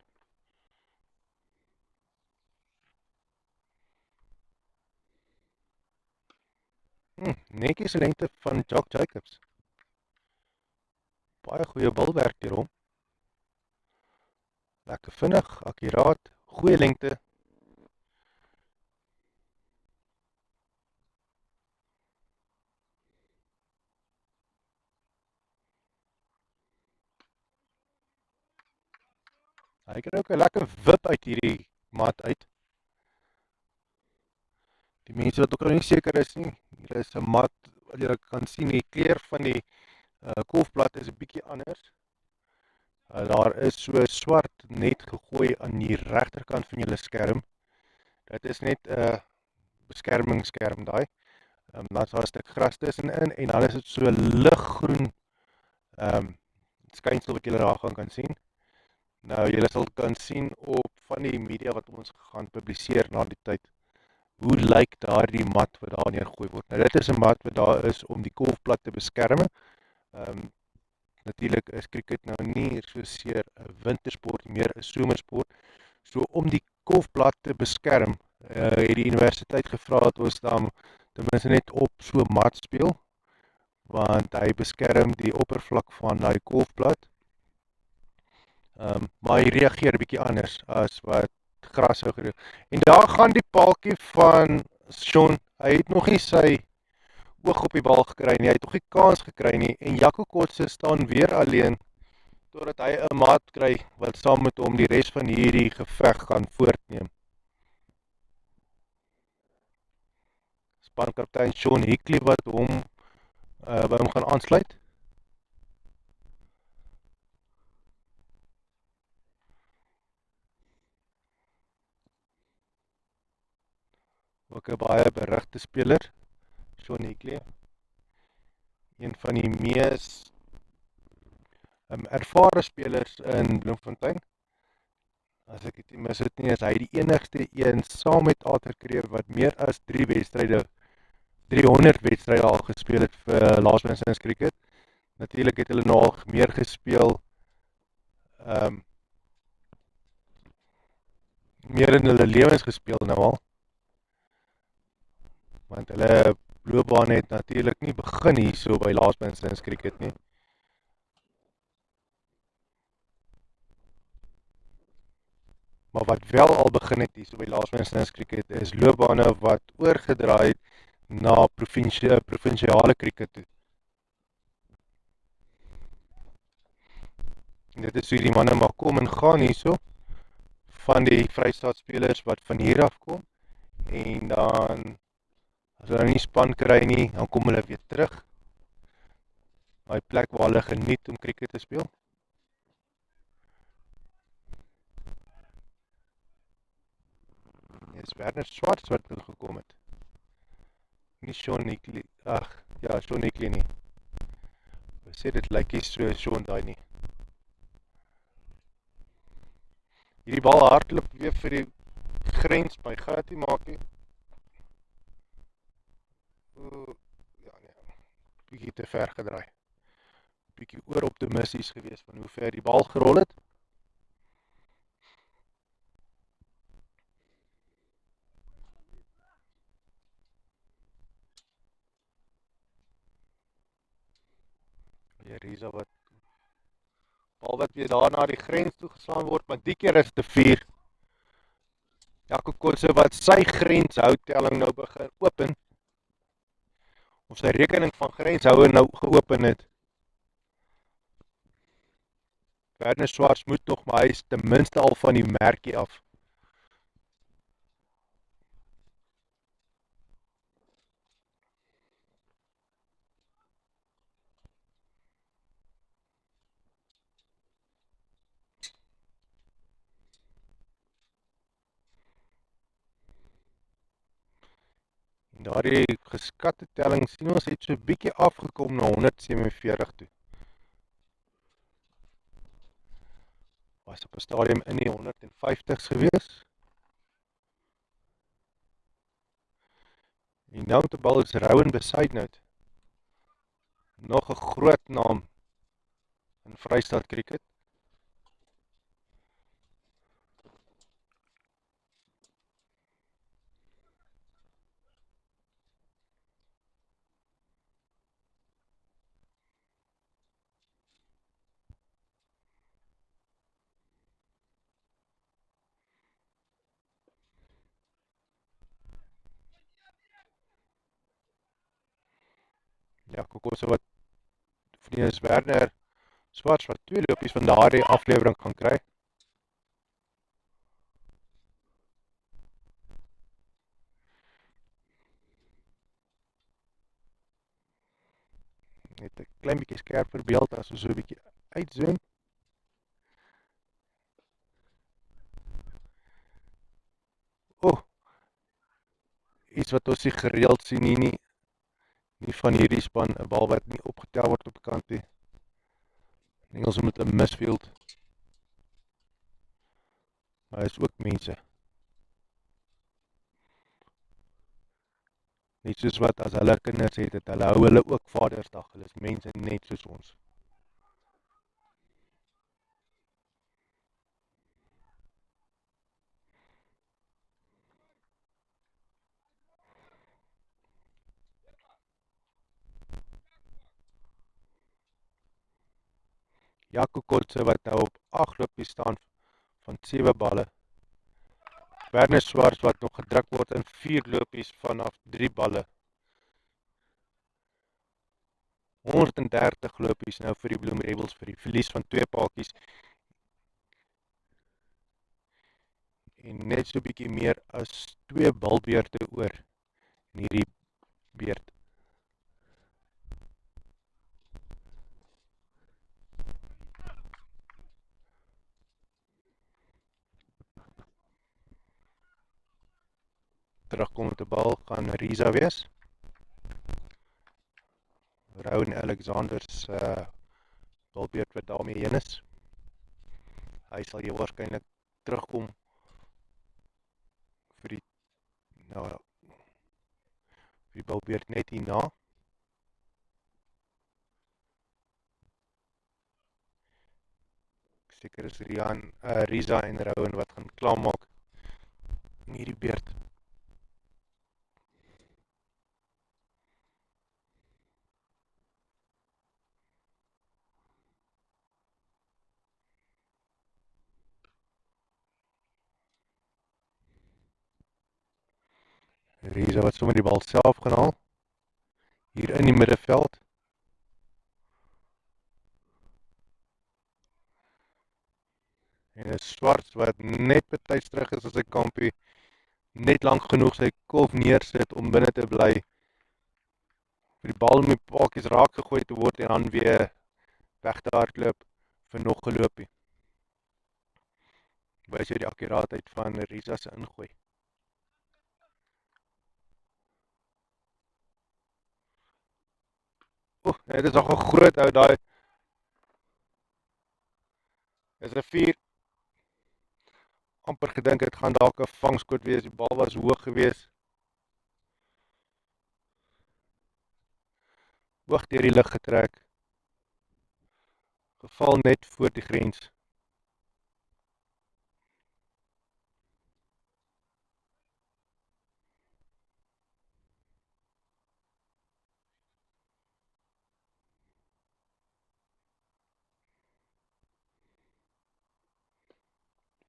Netjies lengte van Jock Jacobs. Baie goeie balwerk deur hom. Lekker vinnig, akkuraat, goeie lengte. Hy kan ook 'n lekker wip uit hierdie mat uit. Die mense wat ook nog nie seker is nie, hier is 'n mat wat jy kan sien, die kleur van die kolfblad is 'n bietjie anders. Daar is so swart net gegooi aan die regterkant van julle skerm. Dit is net 'n beskermingsskerm daai. Dan is daar 'n stuk gras tussenin en dan is dit so liggroen skynsel wat julle daar kan sien. Nou, julle sal kan sien op van die media wat ons gaan publiseer na die tyd, hoe lyk daardie mat wat daar neergegooi word. Nou, dit is 'n mat wat daar is om die kolfblad te beskerm. Natuurlik is cricket nou nie soseer 'n wintersport, meer 'n somersport. So om die golfblad te beskerm, het die universiteit gevra dat ons dan ten minste net op so mat speel, want hy beskerm die oppervlak van daai golfblad. Maar hy reageer 'n bietjie anders as wat gras sou gedoen. En daar gaan die paaltjie van Sean, hy het nog nie sy oog op die bal gekry nie, hy het nog nie kans gekry nie, en Jaco Kotse staan weer alleen, totdat hy 'n maat kry, wat saam met hom die res van hierdie geveg gaan voortneem. Spankaptein Sean Hickley wat hom by hom gaan aansluit. Ook 'n baie berigte speler, Sean Hickley. Een van die mees ervare spelers in Bloemfontein. As ek dit nie mis het nie, is hy die enigste een saam met Arthur Kreer wat meer as 300 wedstryde al gespeel het vir Laasbensins Cricket. Natuurlik het hulle nog meer gespeel, meer in hulle lewens gespeel nou al. Want hulle loopbaan het natuurlik nie begin hier so by Laasbensins Cricket nie. Maar wat wel al begin het hier so by Laasbensins Cricket is loopbane wat oorgedraai het na provinsiale cricket toe. En dit is hoe die manne maar kom en gaan hierso, van die Vrystaatspelers wat van hier af kom, en dan, as hulle nie span kry nie, dan kom hulle weer terug, by plek waar hulle geniet om cricket te speel. Dit is Werner Swarts wat gekom het. Nie Sean Hickley, Sean Hickley nie. Ek sê dit lyk nie so Sean daai nie. Hierdie bal hardloop weer vir die grens by Gatti maak nie. Ja nee, bietjie te ver gedraai. Bietjie oor optimisties gewees van hoe ver die bal gerol het. Risa wat bal wat weer daar na die grens toe geslaan word, maar die keer is te 4. Jaco Kotse wat sy grenshoudtelling nou begin open, of sy rekening van grenshouer nou geopen het. Werner Swarts moet nog, maar hy is ten minste al van die merkie af. En daardie geskatte telling sien ons het so bietjie afgekom na 147 toe. Was op 'n stadium in die 150s gewees. En nou te bal is Rowan Besuidnout. Nog 'n groot naam in Vrystaat cricket. Ja, Kokosse wat, of nie, is Werner Swarts wat 2 lopies van daardie aflewering gaan kry. Net 'n klein bietjie skerper beeld as ons so 'n bietjie uitzoom. Iets wat ons nie gereeld sien nie van hierdie span, 'n bal wat nie opgetel word op die kant nie. Engels met 'n misfield. Maar hy is ook mense. Net soos wat as hulle kinders het, hulle hou hulle ook Vadersdag, hulle is mense net soos ons. Jaco Kotse wat nou op 8 lopies staan van 7 balle. Werner Swarts wat nog gedruk word in 4 lopies vanaf 3 balle. 130 lopies nou vir die Bloem Rebels vir die verlies van 2 paadjies. En net so bietjie meer as 2 balbeurte oor in hierdie beurt. Terugkom met 'n bal gaan Riza wees. Rowan Alexander se balbeurt wat daarmee heen is. Hy sal jou waarskynlik terugkom vir die vir die balbeurt net hierna. Seker is Riza en Rowan wat gaan klaarmaak in hierdie beurt. Riza wat sommer die bal self gaan haal. Hier in die middeveld. En 'n Swarts wat net betyds terug is as sy kampie. Net lank genoeg sy kolf neersit om binne te bly. Vir die bal met paadjies raak gegooi te word en dan weer weg te hardloop vir nog 'n loopie. Wys jy die akkuraatheid van Riza se ingooi. Dit is nog 'n groot ou daai. Is 'n 4. Amper gedink het gaan dalk 'n vangskoot wees. Die bal was hoog geweest. Hoog deur die lug getrek. Geval net voor die grens.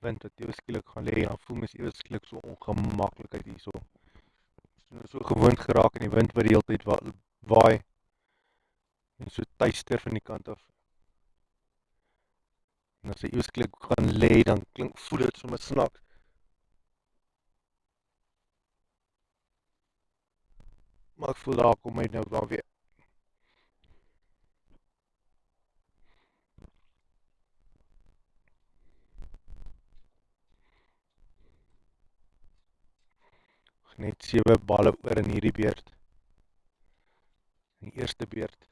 Wind wat ewe skielik gaan lê en dan voel mens ewe skielik so ongemaklikheid hierso. So gewoond geraak aan die wind wat die hele tyd waai en so tuister van die kant af. En as hy ewe skielik gaan lê, dan voel dit sommer snaaks. Maar ek voel daar kom hy nou daar weer. Net 7 balle oor in hierdie beurt. In die eerste beurt.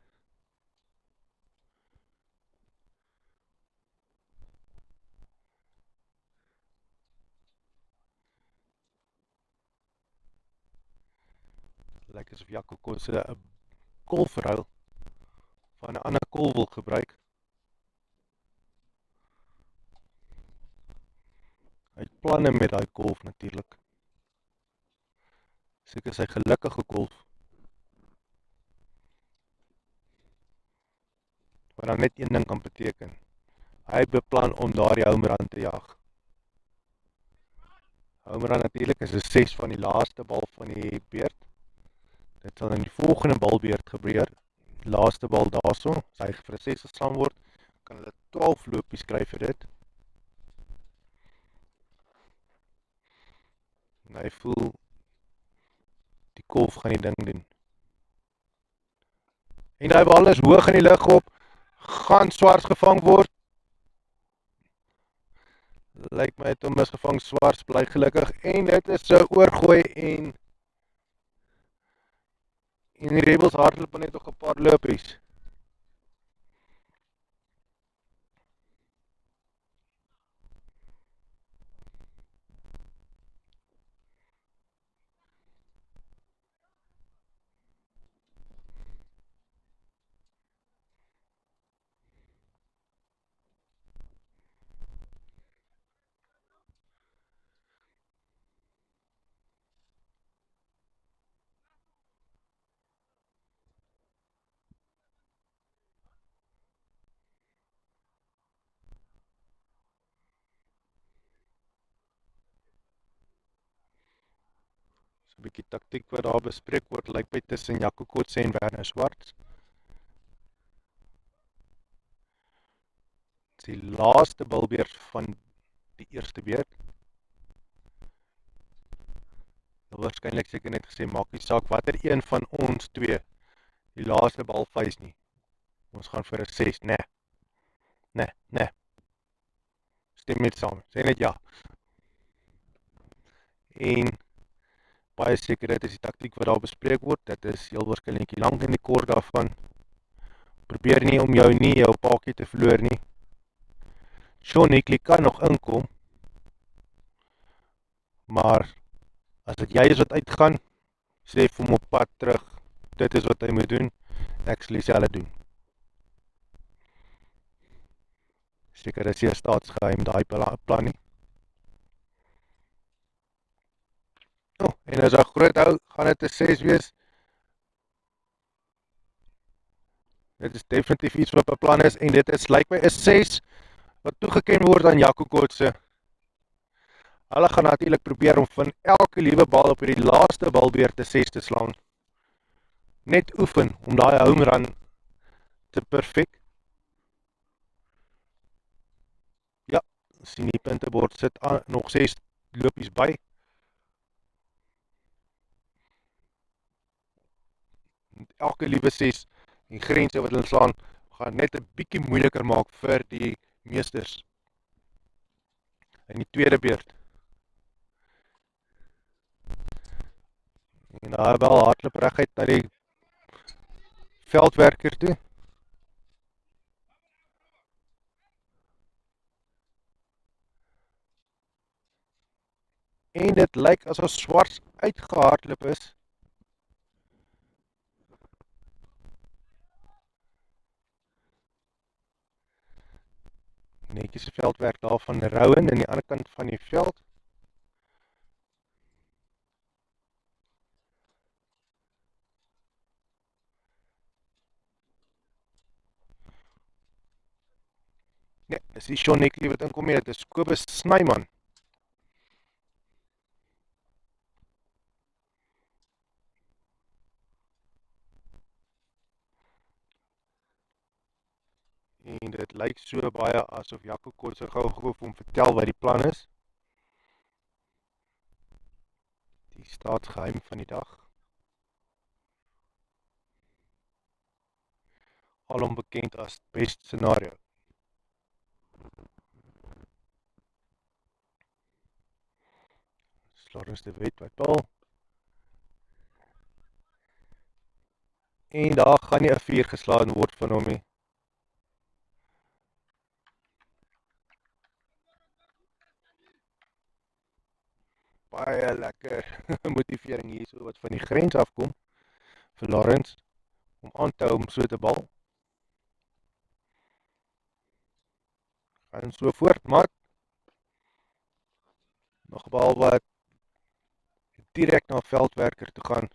Lyk asof Jaco Kotse 'n kolfruil van 'n ander kol wil gebruik. Hy het planne met daai kolf natuurlik. Seker sy gelukkige kolf. Wat dan net een ding kan beteken. Hy beplan om daardie home run te jag. Home run natuurlik is 'n 6 van die laaste bal van die beurt. Dit sal in die volgende balbeurt gebeur. Laaste bal daarso, as hy vir 'n 6 geslaan word, kan hulle 12 lopies kry vir dit. En hy voel die kolf gaan die ding doen. En die bal is hoog in die lug op, gaan Swarts gevang word. Lyk my het hom misgevang, Swarts bly gelukkig en dit is so oorgooi en die Rebels hardloop net nog 'n paar lopies. 'n bietjie taktiek wat daar bespreek word, lyk by tussen Jaco Kotse en Werner Swarts. Dit is die laaste bilbeurt van die eerste beurt. Heel waarskynlik seker net gesê, maak nie saak watter een van ons twee die laaste bal vuis nie. Ons gaan vir 'n 6, nee. Stem net saam, sê net ja. En baie seker, dit is die taktiek wat daar bespreek word, dit is heel waarskynlik die lank en die kort daarvan. Probeer nie om jou paadjie te verloor nie. Sean Hickley kan nog inkom, maar as dit jy is wat uitgaan, sê vir hom op pad terug, dit is wat hy moet doen, ek sal dieselfde doen. Seker is hier staatsgeheim daai plan nie. En as 'n groot hou, gaan dit 'n 6 wees. Dit is definitief iets wat beplan is, en dit is lyk my 'n 6 wat toegeken word aan Jaco Kotse. Hulle gaan natuurlik probeer om van elke liewe bal op die laaste balbeurt 'n 6 te slaan. Net oefen om daai home run te perfek. Ja, sien die puntebord sit aan, nog 6 lopies by. Elke liewe 6 en grense wat hulle slaan, gaan net 'n bietjie moeiliker maak vir die meesters. In die tweede beurt. En daar wel hardloop reguit na die veldwerker toe. En dit lyk asof Swarts uitgehardloop is. Netjies die veldwerk daar van Rowan aan die ander kant van die veld. Nee, dis die Sean Hickley wat inkom hier, dit is Kobus Snyman. En dit lyk so baie asof Jaco Kotse gou vir hom vertel wat die plan is. Die staatsgeheim van die dag. Alom bekend as best scenario. Lawrence de Wet wat bal. En daar gaan nie 'n 4 geslaan word van hom nie. Baie lekker motivering hier so wat van die grens afkom vir Lawrence om aan te hou om so te bal. Gaan so voort, maat. Nog 'n bal wat direk na veldwerker toe gaan.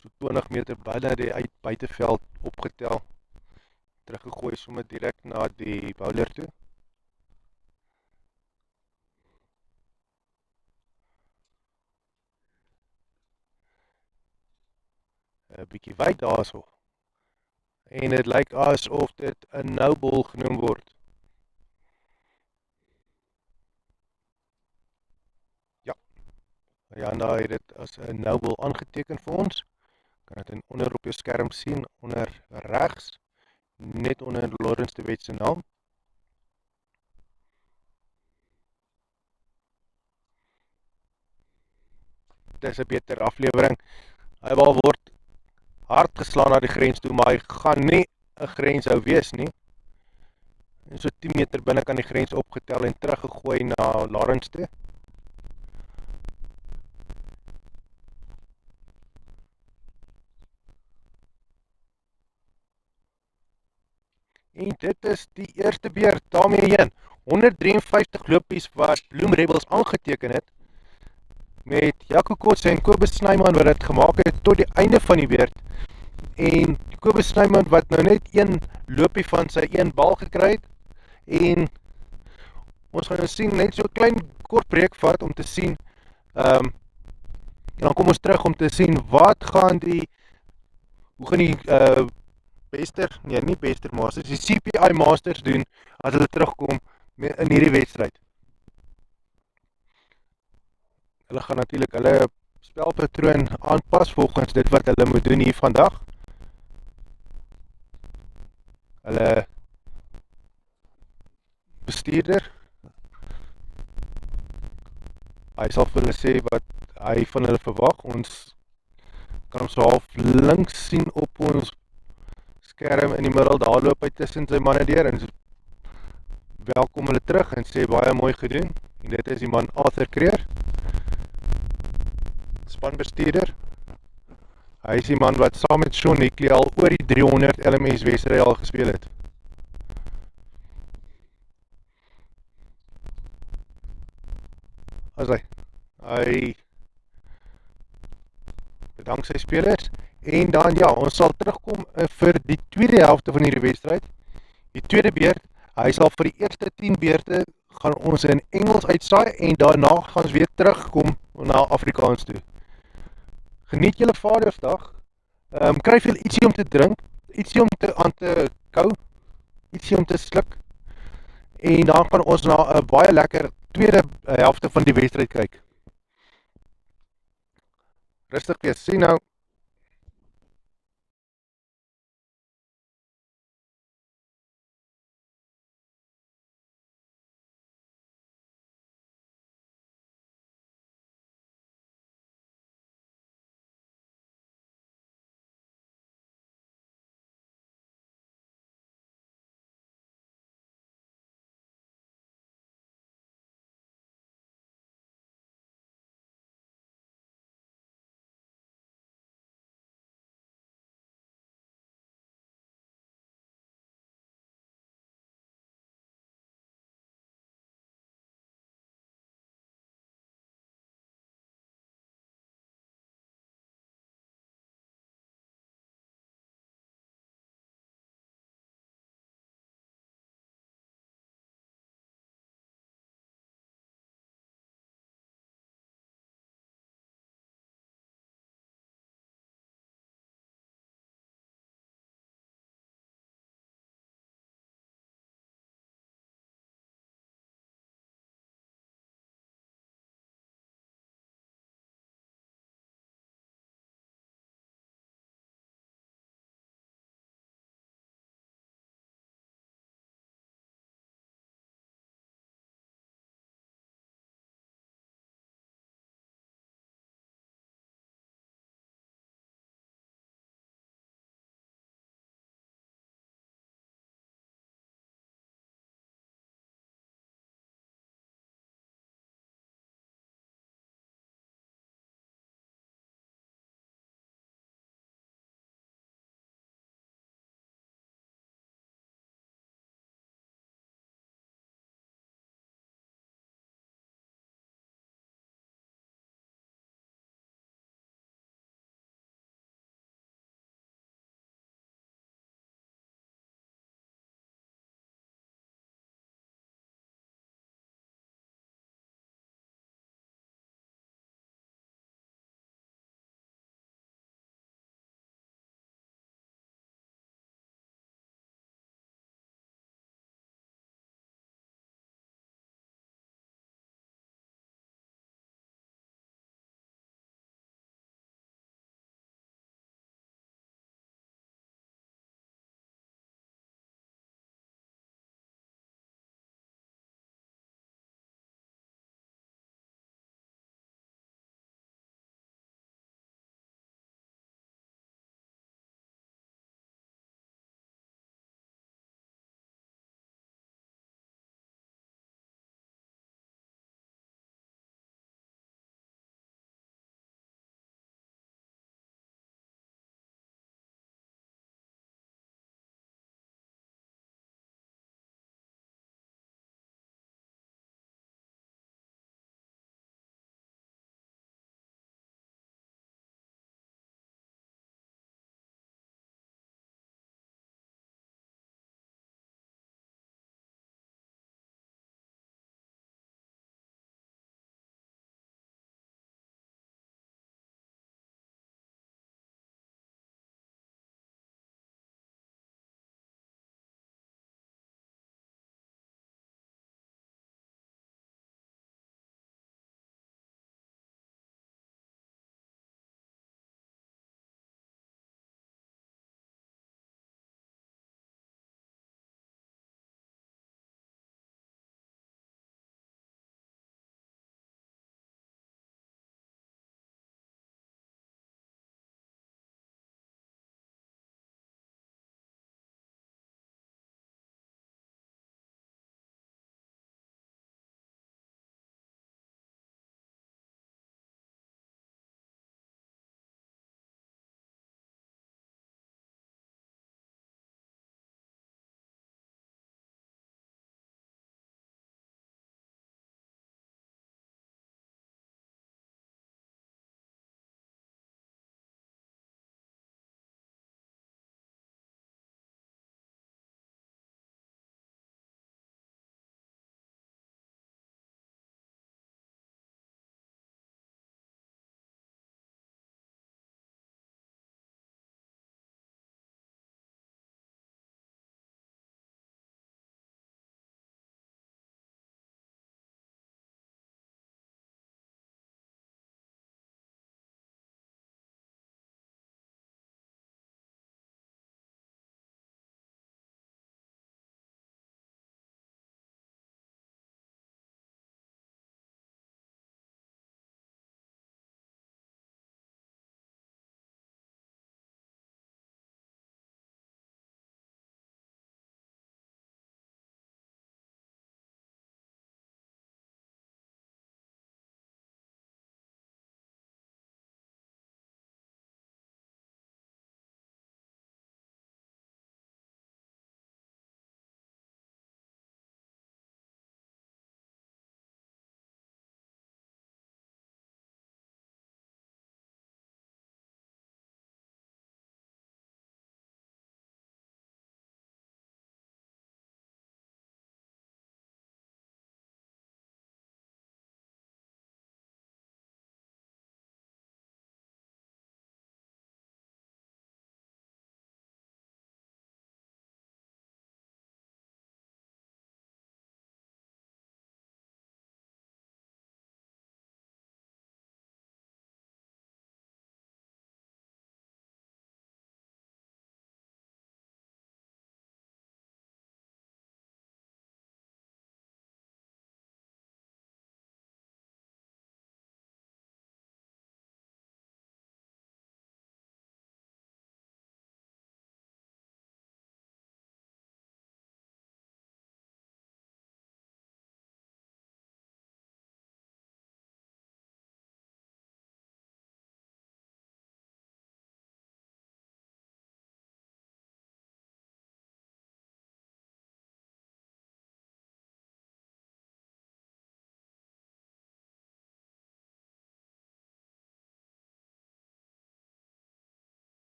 So 20 meter binne die buiteveld opgetel. Teruggegooi sommer direk na die bowler toe. Een bietjie wyd daarso. En dit lyk asof dit 'n no ball genoem word. Ja, nou het dit as 'n no ball aangeteken vir ons. Kan dit onder op jou skerm sien, onder regs, net onder Lawrence de Wet se naam. Dit is 'n beter aflewering. Hy bal word hard geslaan na die grens toe, maar hy gaan nie 'n grens hou wees nie. En so 10 meter binne kan die grens opgetel en teruggegooi na Lawrence toe. En dit is die eerste beurt daarmee heen. 153 lopies wat Bloem Rebels aangeteken het, met Jaco Kotse en Kobus Snyman wat dit gemaak het tot die einde van die beurt. En Kobus Snyman wat nou net een lopie van sy een bal gekry het, en Ons gaan sien net so 'n klein kort breek vat om te sien, ehm um, en dan kom ons terug om te sien hoe gaan die nie Bester Masters, die CPI Masters doen as hulle terugkom in hierdie wedstryd. Hulle gaan natuurlik hulle spelpatroon aanpas volgens dit wat hulle moet doen hier vandag. Hulle bestuurder, hy sal vir hulle sê wat hy van hulle verwag. Ons kan hom so half links sien op ons skerm in die middel, daar loop hy tussen sy manne deur en welkom hulle terug en sê baie mooi gedoen. En dit is die man Arthur Creer, spanbestuurder. Hy is die man wat saam met Sean Nickley al oor die 300 LMS wedstryde al gespeel het. As hy bedank sy spelers en dan ja, ons sal terugkom vir die tweede helfte van hierdie wedstryd. Die tweede beurt, hy sal vir die eerste 10 beurte gaan ons in Engels uitsaai en daarna gaan ons weer terugkom na Afrikaans toe. Geniet julle Vadersdag. Kry veel ietsie om te drink, ietsie om aan te kou, ietsie om te sluk. En dan gaan ons na 'n baie lekker tweede helfte van die wedstryd kyk. Rustig wees. Sien nou.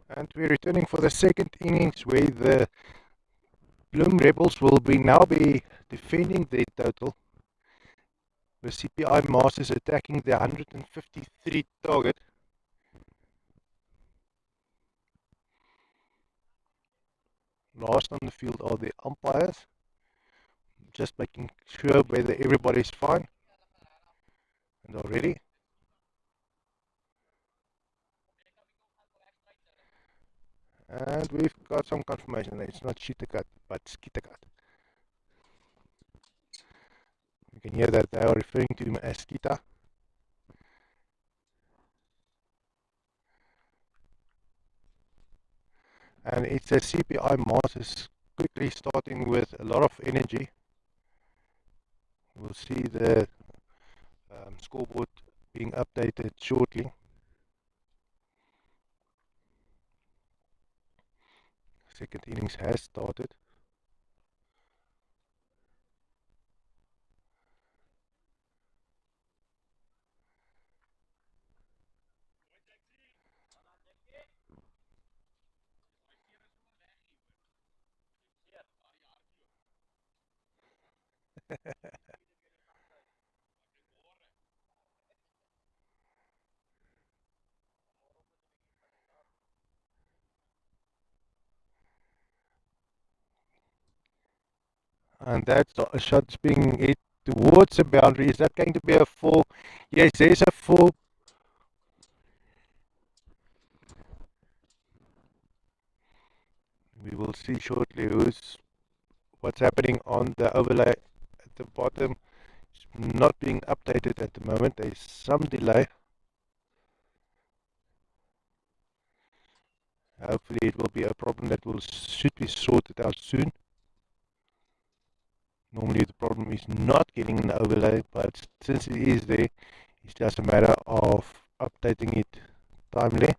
And we're returning for the second innings where the Bloem Rebels will now be defending their total. The CPI Masters attacking the 153 target. Last on the field are the umpires, just making sure whether everybody's fine and are ready. And we've got some confirmation that it's not Shitakat, but Skitakat. You can hear that they are referring to him as Skita. And it's a CPI Masters quickly starting with a lot of energy. We'll see the scoreboard being updated shortly. Second innings has started. And that's a shot's being hit towards the boundary. Is that going to be a four? Yes, there's a four. We will see shortly what's happening on the overlay at the bottom. It's not being updated at the moment. There's some delay. Hopefully it will be a problem that should be sorted out soon. Normally the problem is not getting an overlay, but since it is there, it's just a matter of updating it timely.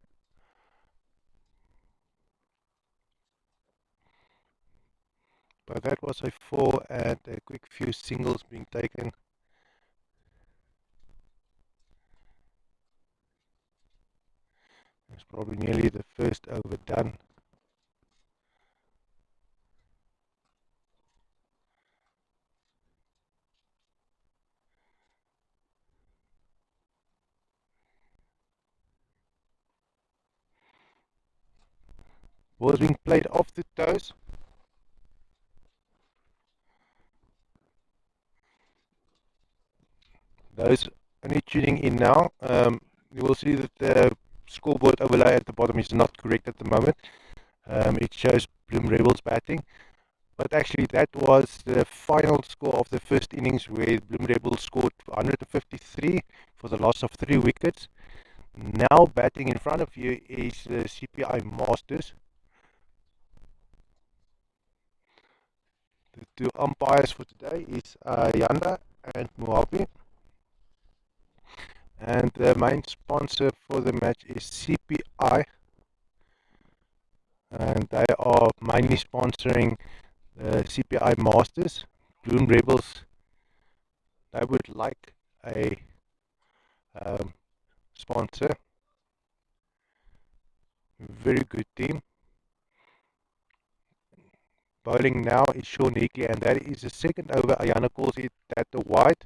But that was a four and a quick few singles being taken. It's probably nearly the first over done. Was being played off the toes. Those only tuning in now, you will see that the scoreboard overlay at the bottom is not correct at the moment. It shows Bloem Rebels batting, but actually that was the final score of the first innings where Bloem Rebels scored 153 for the loss of 3 wickets. Now batting in front of you is the CPI Masters. The two umpires for today is Yanda and Muapi. And the main sponsor for the match is CPI. And they are mainly sponsoring the CPI Masters. Bloem Rebels, they would like a sponsor. Very good team. Bowling now is Sean Hickey, and that is the second over. Ayana calls it at the wide.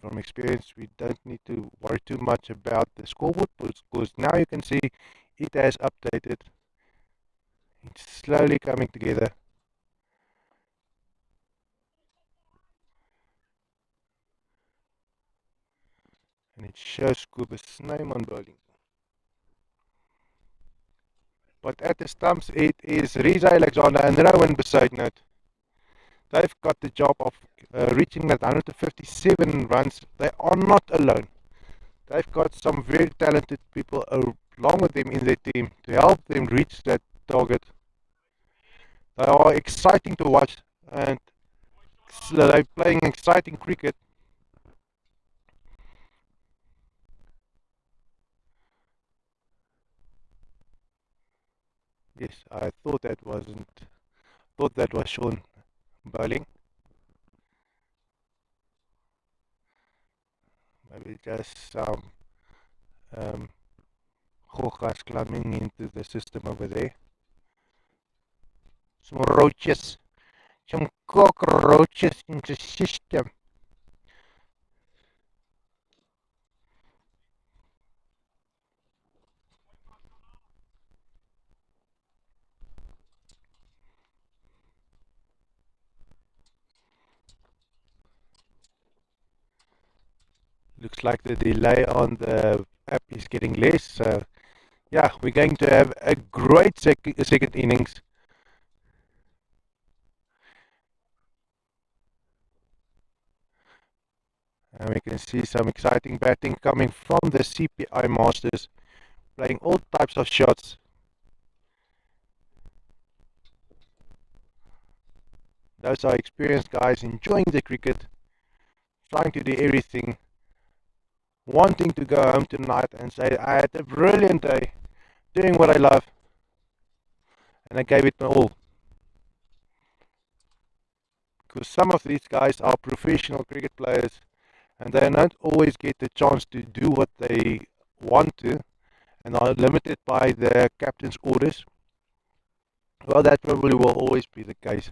From experience, we don't need to worry too much about the scoreboard because now you can see it has updated. It's slowly coming together. And it shows Kuba's name on bowling. But at the stumps, it is Riza Alexander and Rowan Besuitnout. They've got the job of reaching that 157 runs. They are not alone. They've got some very talented people along with them in their team to help them reach that target. They are exciting to watch and they're playing exciting cricket. Yes, I thought that wasn't. Thought that was Sean bowling. Maybe just some um, Gogas climbing into the system over there. Some roaches, some cockroaches in the system. Looks like the delay on the app is getting less. So yeah, we're going to have a great second innings. And we can see some exciting batting coming from the CPI Masters, playing all types of shots. Those are experienced guys enjoying the cricket, trying to do everything, wanting to go home tonight and say, I had a brilliant day, doing what I love, and I gave it my all. Because some of these guys are professional cricket players, and they don't always get the chance to do what they want to, and are limited by the captain's orders. Well, that probably will always be the case,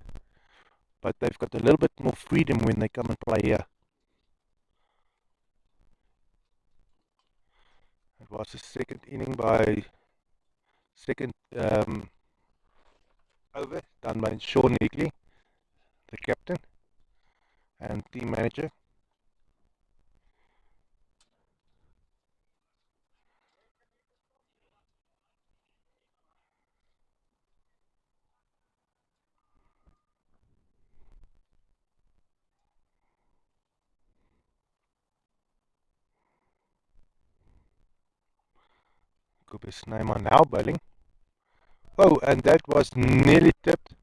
but they've got a little bit more freedom when they come and play here. It was a second inning by second over done by Sean Negley, the captain and team manager. Cooper's name are now bowling. Oh, and that was nearly tipped.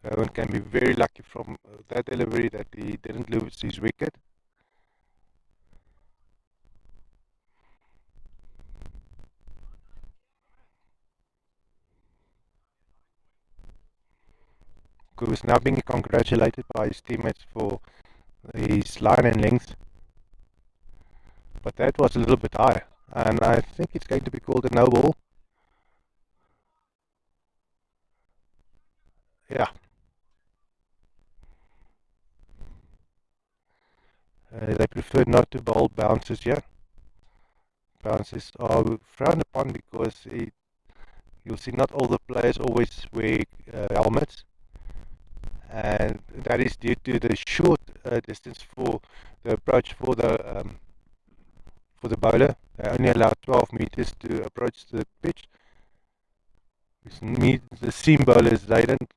One can be very lucky from that delivery that he didn't lose his wicket. Who is now being congratulated by his teammates for his line and length. But that was a little bit high, and I think it's going to be called a no ball. Yeah. They prefer not to bowl bounces here. Bounces are frowned upon because you'll see not all the players always wear helmets, and that is due to the short distance for the approach for the bowler. They only allow 12 meters to approach the pitch. Which means the seam bowlers, they don't.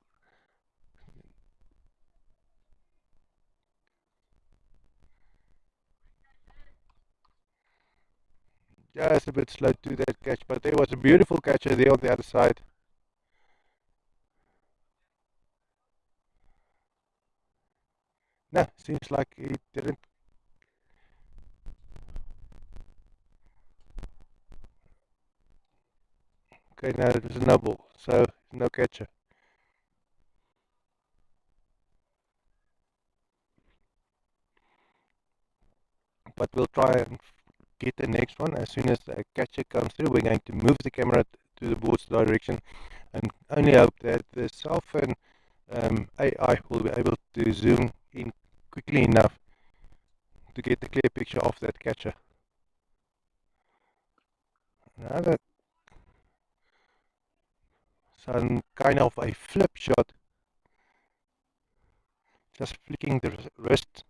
Yeah, it's a bit slow to that catch, but there was a beautiful catcher there on the other side. No, seems like he didn't. Okay, no, it was a no ball, so no catcher. But we'll try and get the next one. As soon as the catcher comes through, we're going to move the camera to the board's direction and only hope that the cell phone AI will be able to zoom in quickly enough to get a clear picture of that catcher. Now that some kind of a flip shot, just flicking the wrist.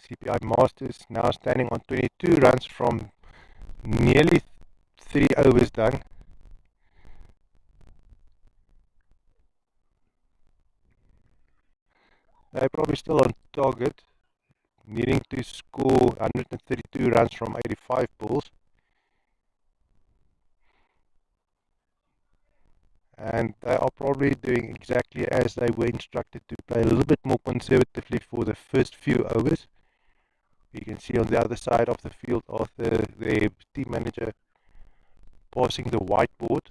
CPI Masters now standing on 22 runs from nearly 3 overs done. They're probably still on target, needing to score 132 runs from 85 balls. And they are probably doing exactly as they were instructed to play a little bit more conservatively for the first few overs. You can see on the other side of the field of the team manager passing the whiteboard.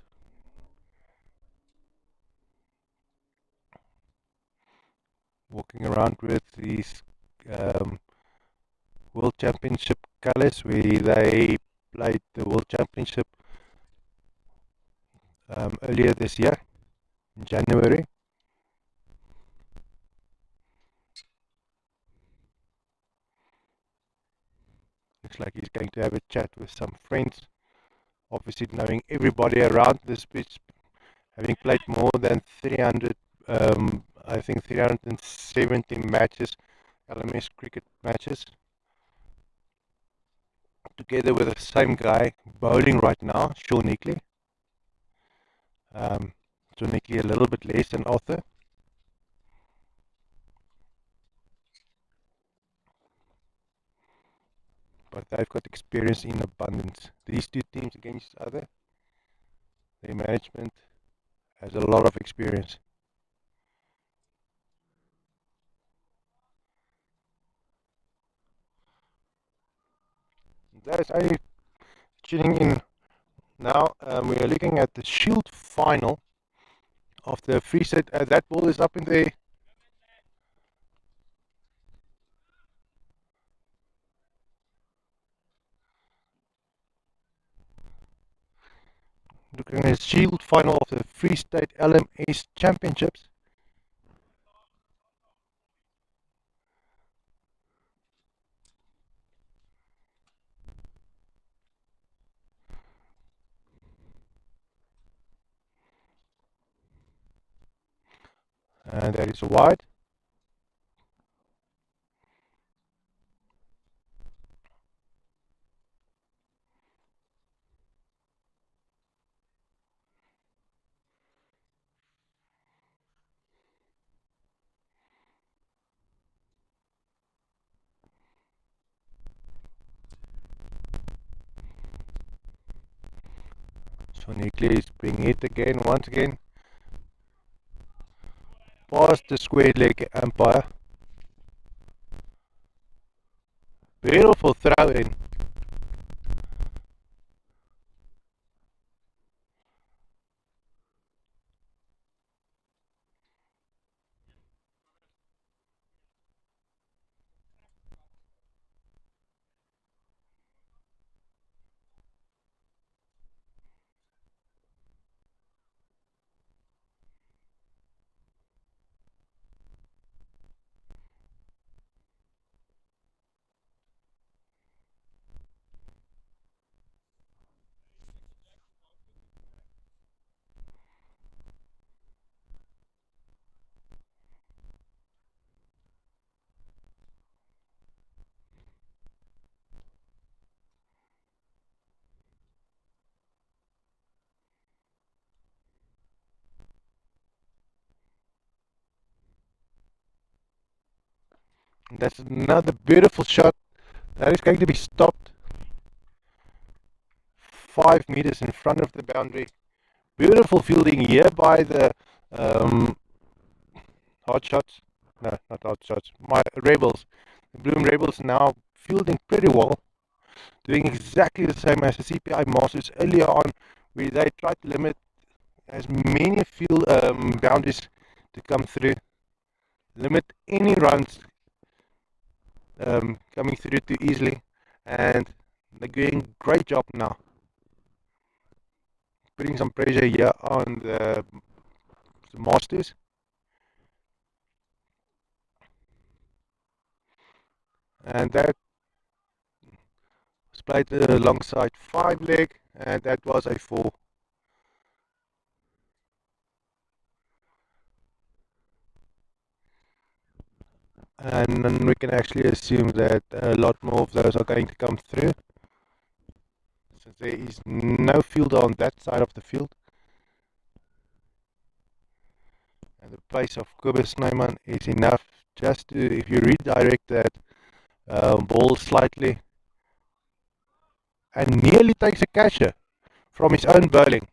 Walking around with these World Championship colors where they played the World Championship earlier this year in January. Looks like he's going to have a chat with some friends. Obviously knowing everybody around this pitch, having played more than 300, I think 370 matches, LMS cricket matches, together with the same guy bowling right now, Sean Nickley. Sean Nickley a little bit less than Arthur. But they've got experience in abundance. These two teams against each other, their management has a lot of experience. That's only tuning in now. We are looking at the Shield final of the free set. That ball is up in the looking at the Shield final of the Free State LMS Championships. And that is wide. So Nickley is bringing it again, once again. Past the square leg umpire. Beautiful throw in. That's another beautiful shot. That is going to be stopped 5 meters in front of the boundary. Beautiful fielding here by the hard shots. No, not hard shots. My Rebels. The Bloem Rebels now fielding pretty well. Doing exactly the same as the CPI Masters earlier on, where they tried to limit as many field boundaries to come through. Limit any runs coming through too easily. And they're doing a great job now. Putting some pressure here on the Masters. And that was played alongside 5 leg, and that was a 4. And then we can actually assume that a lot more of those are going to come through, since there is no fielder on that side of the field. And the pace of Kobus Snyman is enough just to, if you redirect that ball slightly, and nearly takes a catcher from his own bowling.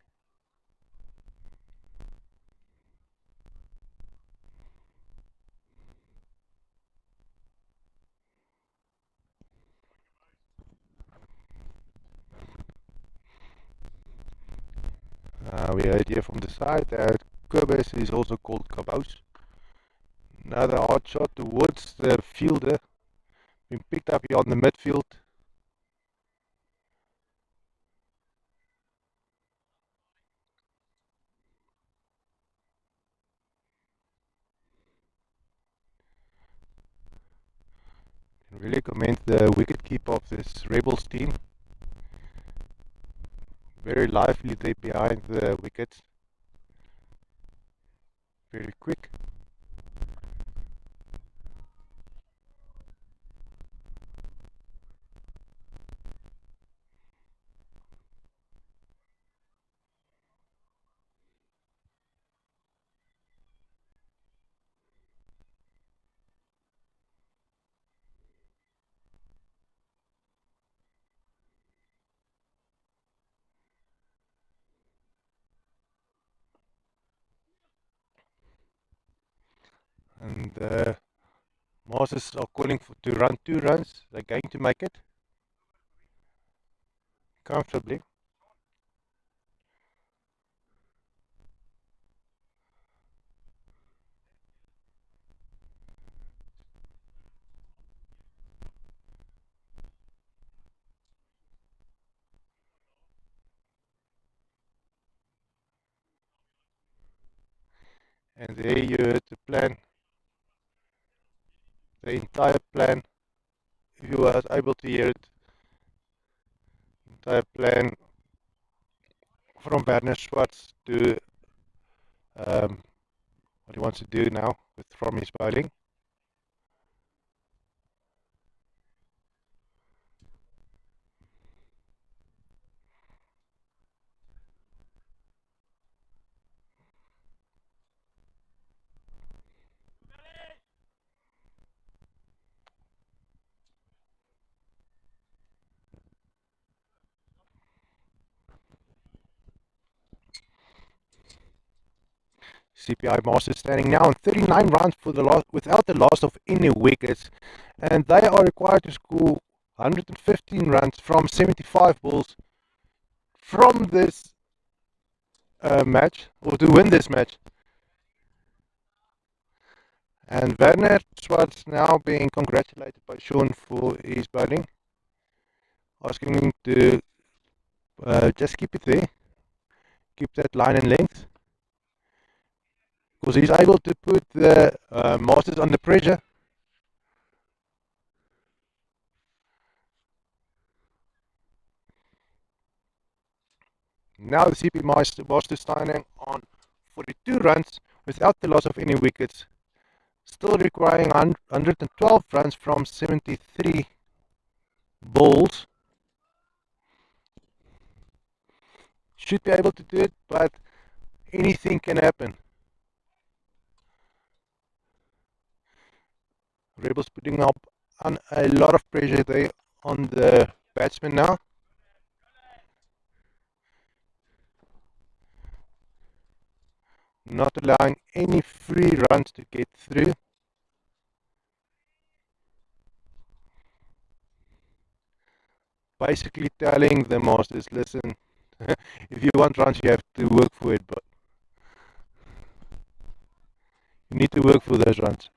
we heard here from the side that Kobus is also called Kabous. Another hard shot towards the fielder, been picked up here on the midfield. Can really commend the wicketkeeper of this Rebels team. Very lively there behind the wickets. Very quick. And Masters are calling to run 2 runs. They're going to make it comfortably. And there you heard the plan, the entire plan. If you were able to hear it, entire plan from Werner Schwartz to what he wants to do now from his bowling. CPI Masters standing now on 39 runs for the loss, without the loss of any wickets, and they are required to score 115 runs from 75 balls from this match, or to win this match. And Werner Schwartz now being congratulated by Sean for his bowling, asking him to just keep it there, keep that line and length, because he's able to put the Masters under pressure. Now the CP Masters standing on 42 runs without the loss of any wickets, still requiring 112 runs from 73 balls. Should be able to do it, but anything can happen. Rebels putting up on a lot of pressure there on the batsman now. Not allowing any free runs to get through. Basically telling the Masters, listen, if you want runs, you have to work for it, but you need to work for those runs.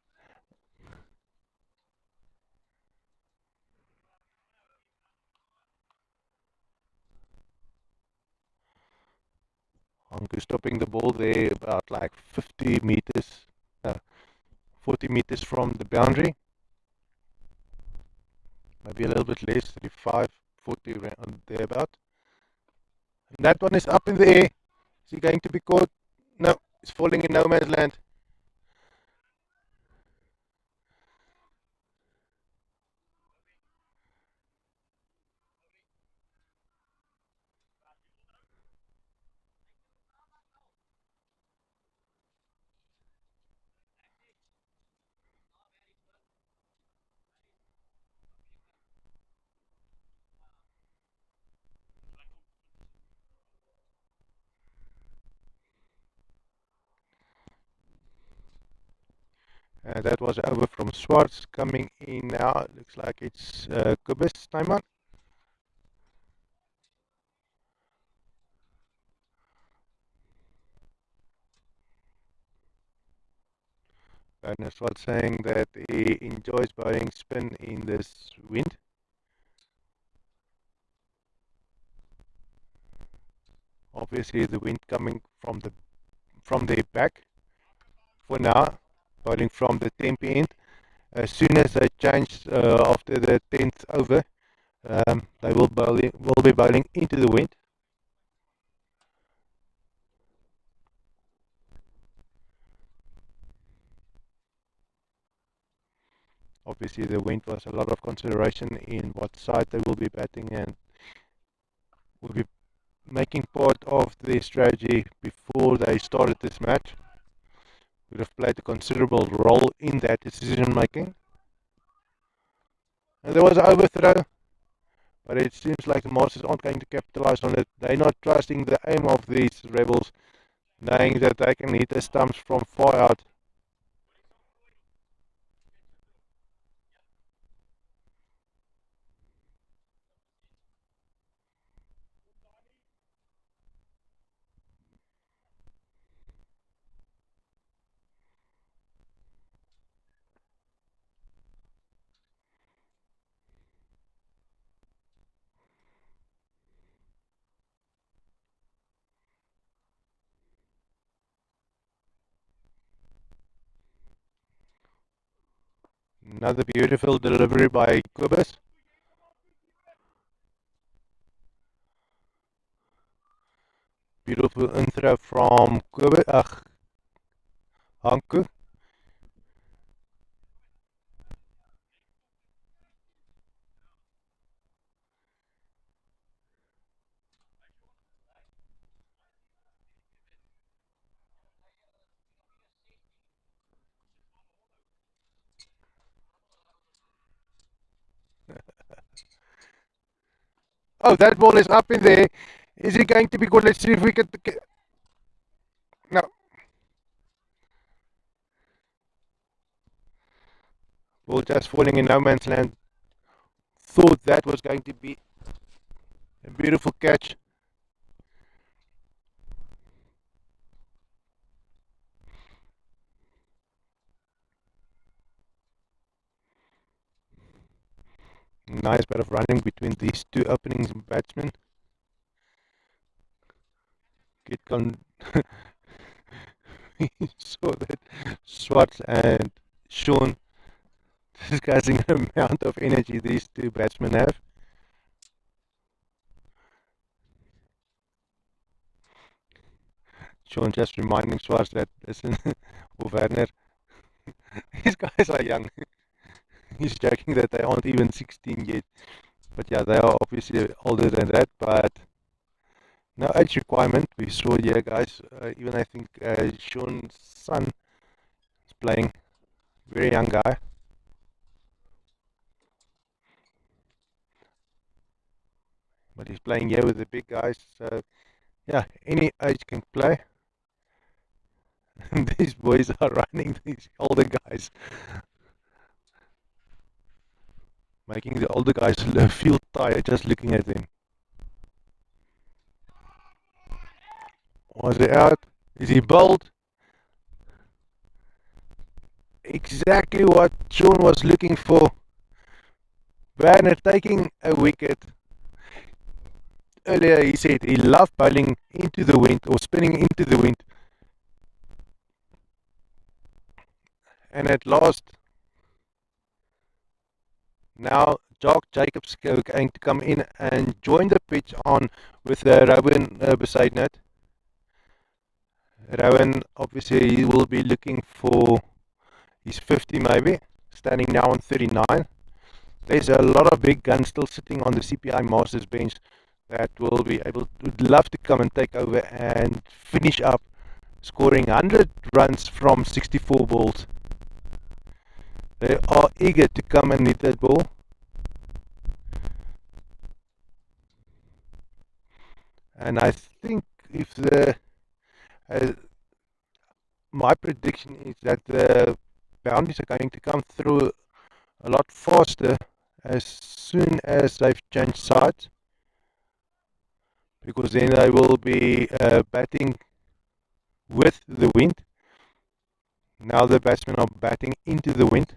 Anku stopping the ball there about like 50 meters, 40 meters from the boundary. Maybe a little bit less, 35, 40 thereabout. And that one is up in the air. Is he going to be caught? No, it's falling in no man's land. That was over from Schwartz coming in now. Looks like it's Kobus time on. Ernest was saying that he enjoys bowling spin in this wind. Obviously, the wind coming from their back for now, bowling from the temp end. As soon as they change after the 10th over, they will be bowling into the wind. Obviously, the wind was a lot of consideration in what side they will be batting and will be making part of their strategy before they started this match. Would have played a considerable role in that decision making. And there was an overthrow, but it seems like the Masters aren't going to capitalize on it. They're not trusting the aim of these rebels, knowing that they can hit the stumps from far out. Another beautiful delivery by Kubis. Beautiful intro from Kubis. Hanku. Oh, that ball is up in there. Is it going to be good? Let's see if we can. No. Ball just falling in no man's land. Thought that was going to be a beautiful catch. Nice bit of running between these two opening batsmen. Get con. So that Swartz and Sean discussing the amount of energy these two batsmen have. Sean just reminding Swartz that, listen, Werner, these guys are young. He's joking that they aren't even 16 yet. But yeah, they are obviously older than that. But no age requirement. We saw here, guys. Even I think Sean's son is playing. Very young guy. But he's playing here with the big guys. So yeah, any age can play. These boys are running these older guys, making the older guys feel tired just looking at them. Was he out? Is he bold? Exactly what Sean was looking for. Werner taking a wicket. Earlier he said he loved bowling into the wind or spinning into the wind. And at last, now Jock Jacobs going to come in and join the pitch on with Rowan beside net. Rowan, obviously, he will be looking for his 50 maybe, standing now on 39. There's a lot of big guns still sitting on the CPI Masters bench that will be able to, would love to come and take over and finish up scoring 100 runs from 64 balls. They are eager to come and hit that ball. And I think if the my prediction is that the boundaries are going to come through a lot faster as soon as they've changed sides, because then they will be batting with the wind. Now the batsmen are batting into the wind.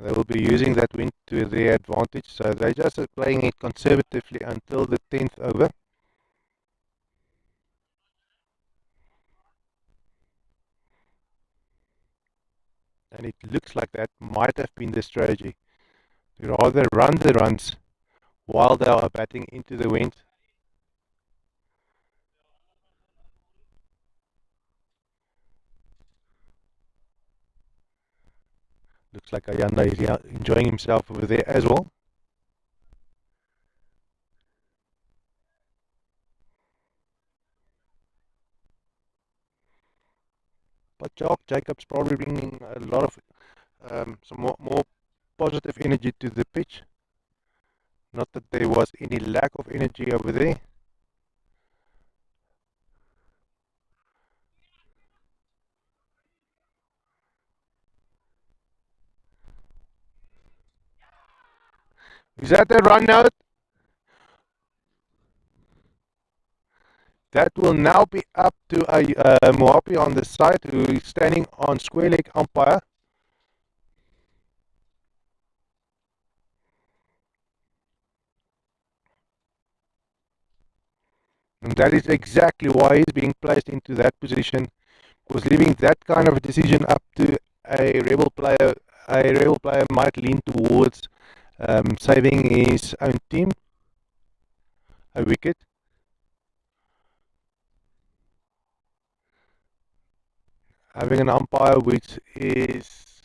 They will be using that wind to their advantage, so they're just playing it conservatively until the 10th over. And it looks like that might have been the strategy, to rather run the runs while they are batting into the wind. Looks like Ayanda is enjoying himself over there as well. But Jock Jacobs probably bringing a lot of some more positive energy to the pitch. Not that there was any lack of energy over there. Is that a run out? That will now be up to Moapi on the side, who is standing on square leg umpire. And that is exactly why he's being placed into that position, because leaving that kind of a decision up to a rebel player might lean towards saving his own team a wicket. Having an umpire which is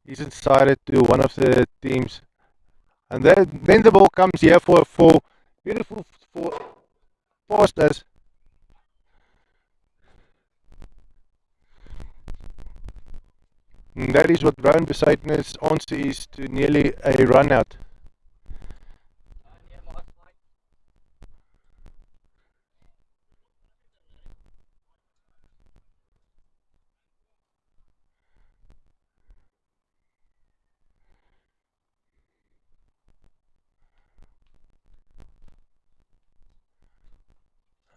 decided to one of the teams, and then the ball comes here for beautiful for Fosters. And that is what Brown Besaidness answer is to nearly a run out.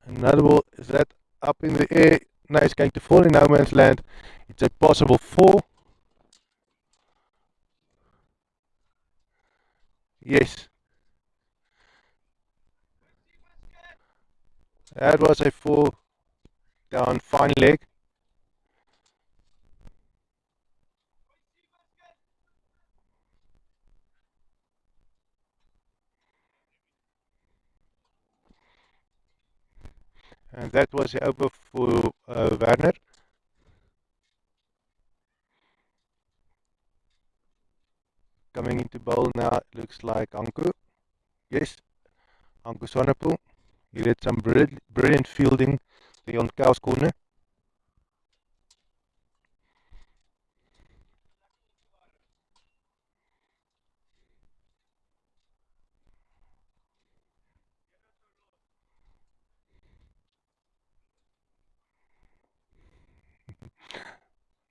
Another ball is that up in the air. Now it's going to fall in no man's land. It's a possible 4. Yes, that was a 4 down fine leg. And that was over for Werner. Coming into bowl now, looks like Anku. Yes, Anku Swanepoel. He did some brilliant fielding there on Cow's corner.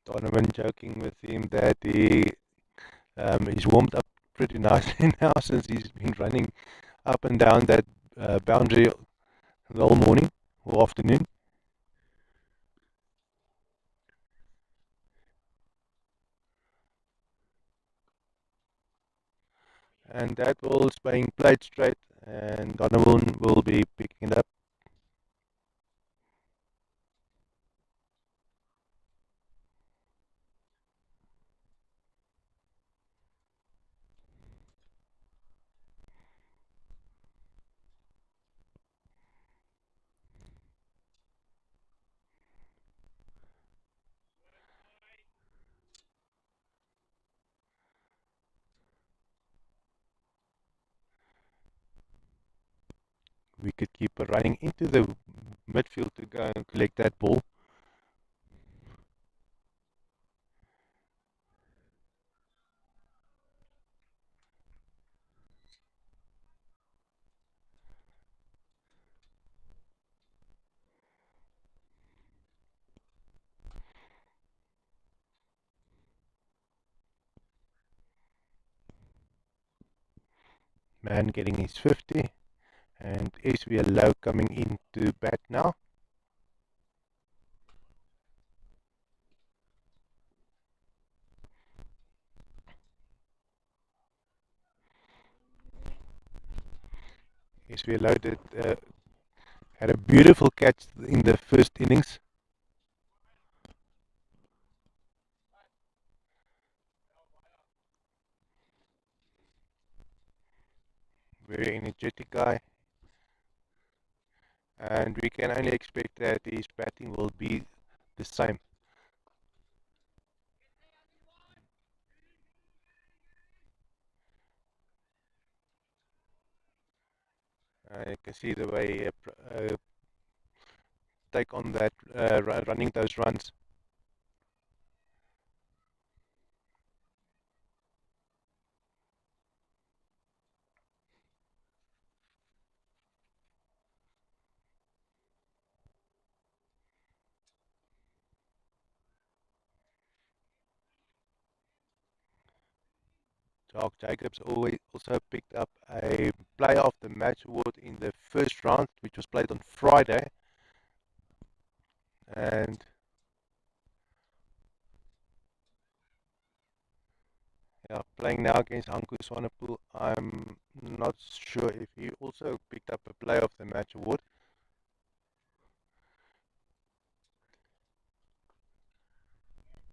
Donovan joking with him that he's warmed up pretty nicely now, since he's been running up and down that boundary the whole morning or afternoon. And that ball is being played straight, and Donovan will be picking it up. Wicketkeeper running into the midfield to go and collect that ball. Man getting his 50, and SVL low coming into bat now. SVL low had a beautiful catch in the first innings. Very energetic guy, and we can only expect that his batting will be the same. You can see the way take on that running those runs. Jock Jacobs also picked up a Player of the Match award in the first round, which was played on Friday. And yeah, playing now against Hanku Swanepoel, I'm not sure if he also picked up a Player of the Match award.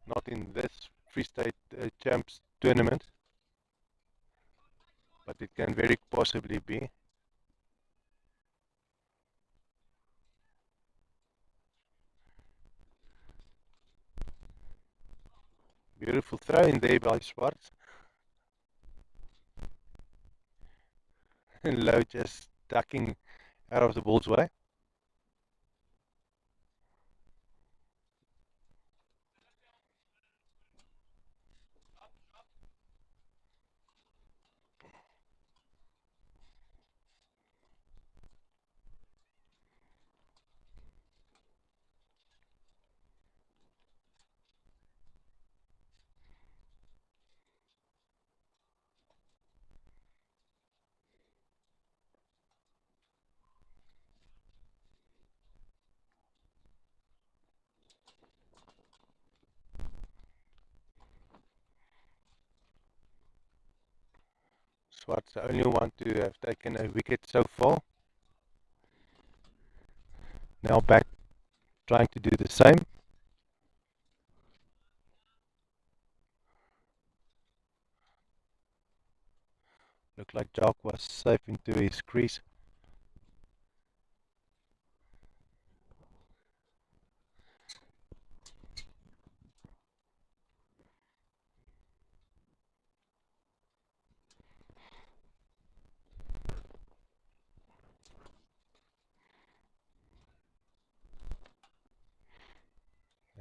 Not in this Free State Champs tournament, but it can very possibly be. Beautiful throw in there by Schwartz. And Low just ducking out of the ball's way. Schwartz the only one to have taken a wicket so far. Now back trying to do the same. Looked like Jock was safe into his crease.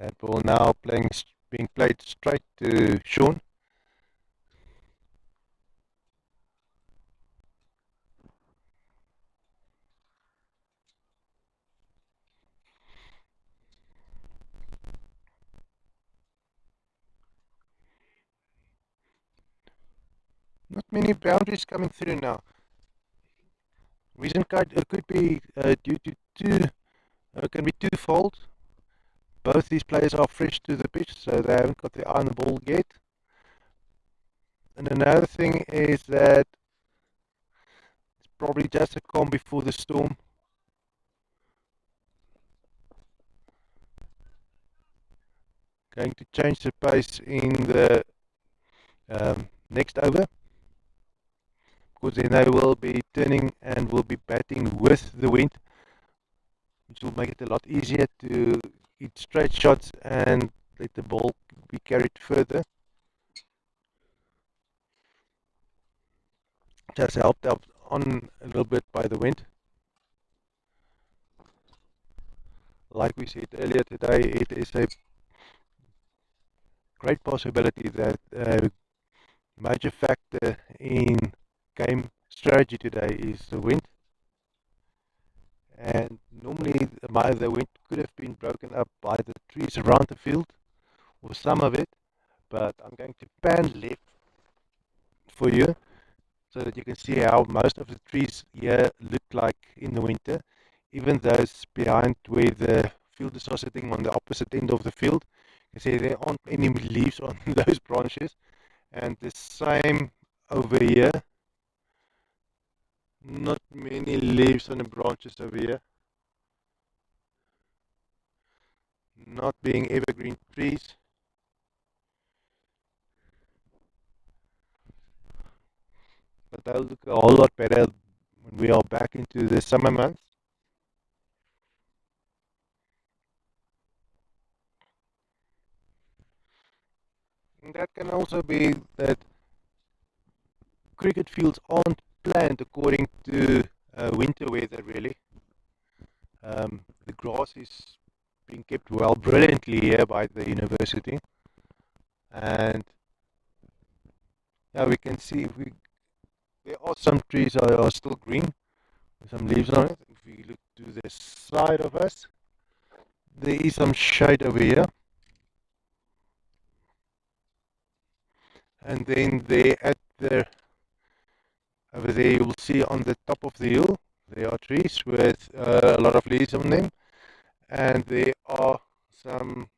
That ball now being played straight to Sean. Not many boundaries coming through now. Reason could be due to can be twofold. Both these players are fresh to the pitch, so they haven't got their eye on the ball yet. And another thing is that it's probably just a calm before the storm. Going to change the pace in the next over, because then they will be turning and will be batting with the wind, which will make it a lot easier to hit straight shots and let the ball be carried further. Just helped out on a little bit by the wind. Like we said earlier today, it is a great possibility that a major factor in game strategy today is the wind. And normally the wind could have been broken up by the trees around the field, or some of it, but I'm going to pan left for you. so that you can see how most of the trees here look like in the winter. Even those behind where the fielders are sitting on the opposite end of the field, you can see there aren't any leaves on those branches. And the same over here, not many leaves on the branches over here, not being evergreen trees. But they'll look a whole lot better when we are back into the summer months. And that can also be that cricket fields aren't planned according to winter weather, really. The grass is being kept well brilliantly here by the university. And yeah, we can see there are some trees that are still green with some leaves on it. If we look to the side of us, there is some shade over here. And then there at the over there you will see on the top of the hill there are trees with a lot of leaves on them, and there are some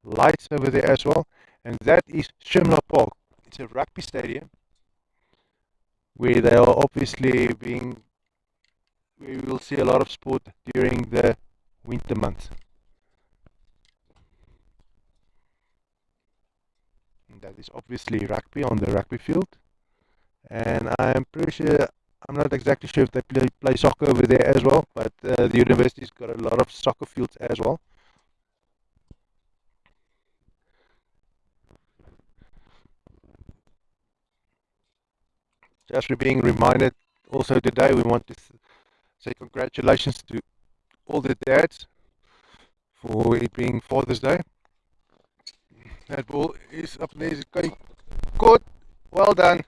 lights over there as well, and that is Shimla Park. It's a rugby stadium where they are obviously being, we will see a lot of sport during the winter months. And that is obviously rugby on the rugby field, and I'm pretty sure, I'm not exactly sure if they play soccer over there as well, but the university's got a lot of soccer fields as well. Just being reminded also today, we want to say congratulations to all the dads for it being Father's Day. That ball is up there, is caught, well done.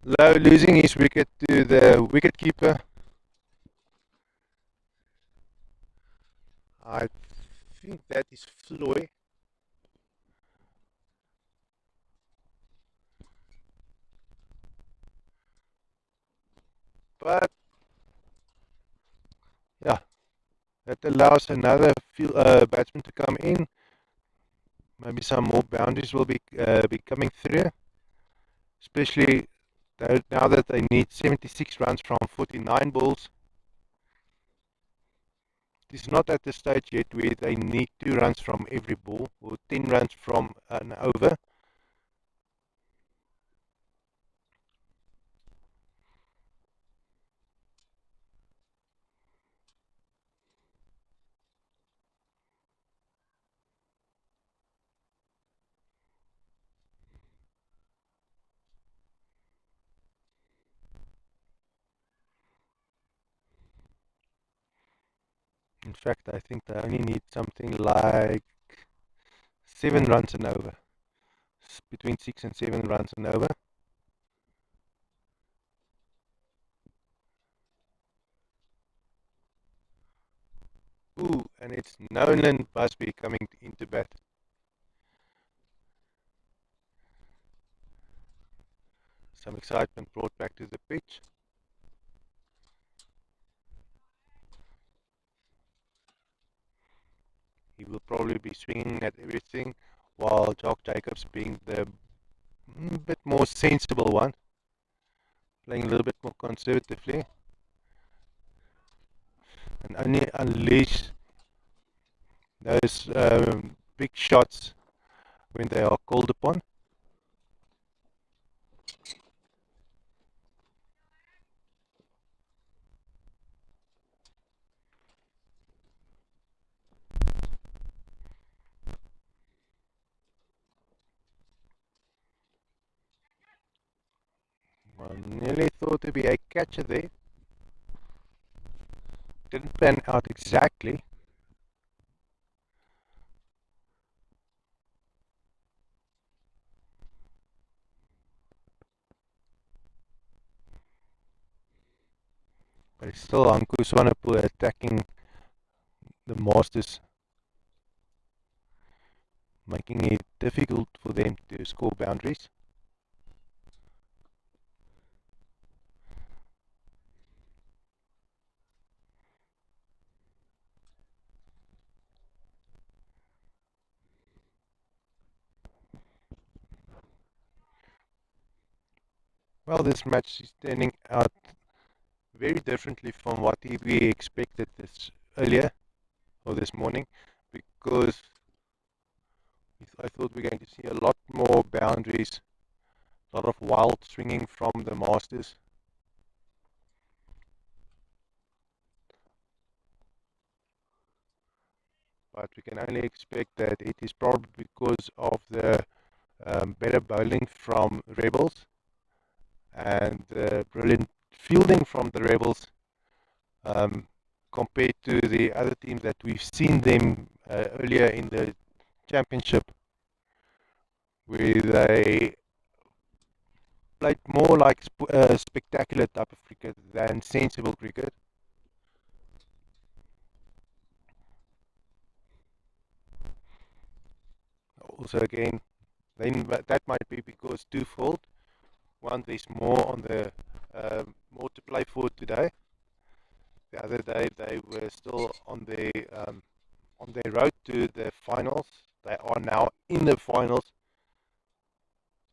Low losing his wicket to the wicket keeper. I think that is Floyd. But yeah, that allows another batsman to come in. Maybe some more boundaries will be coming through, especially now that they need 76 runs from 49 balls. It's not at the stage yet where they need 2 runs from every ball or 10 runs from an over. In fact, I think they only need something like 7 runs and over, between 6 and 7 runs and over. Ooh, and it's Nolan Busby coming into bat. Some excitement brought back to the pitch. He will probably be swinging at everything, while Jock Jacobs being the bit more sensible one, playing a little bit more conservatively, and only unleash those big shots when they are called upon. Well, nearly thought to be a catcher there. Didn't pan out exactly. But it's still Anku Swanepoel attacking the Masters, making it difficult for them to score boundaries. Well, this match is turning out very differently from what we expected this earlier or this morning, because I thought we were going to see a lot more boundaries, a lot of wild swinging from the Masters. But we can only expect that it is probably because of the better bowling from Rebels and brilliant fielding from the Rebels, um, compared to the other teams that we've seen them earlier in the championship, where they played more like spectacular type of cricket than sensible cricket. Also, again, then that might be because twofold. One, there's more on the more to play for today. The other day, they were still on their road to the finals. They are now in the finals.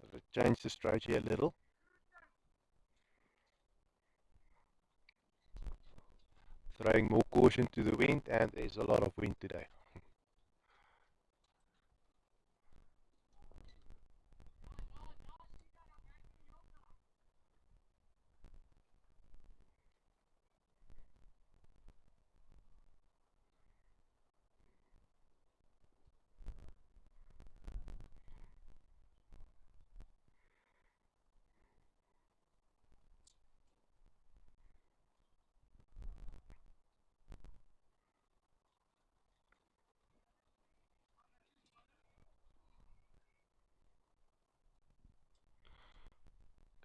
So they changed the strategy a little. Throwing more caution to the wind, and there's a lot of wind today.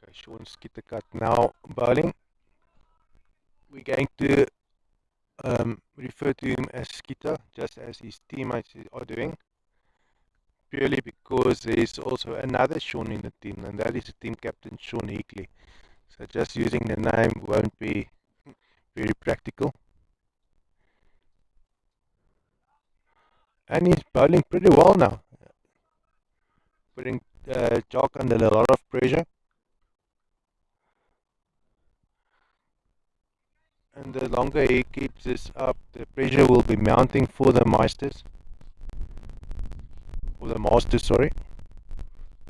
Okay, Sean Skittercut now bowling. We're going to refer to him as Skitter, just as his teammates are doing, purely because there's also another Sean in the team, and that is the team captain, Sean Hickley. So just using the name won't be very practical. And he's bowling pretty well now, putting Jock under a lot of pressure. And the longer he keeps this up, the pressure will be mounting for the Masters, sorry.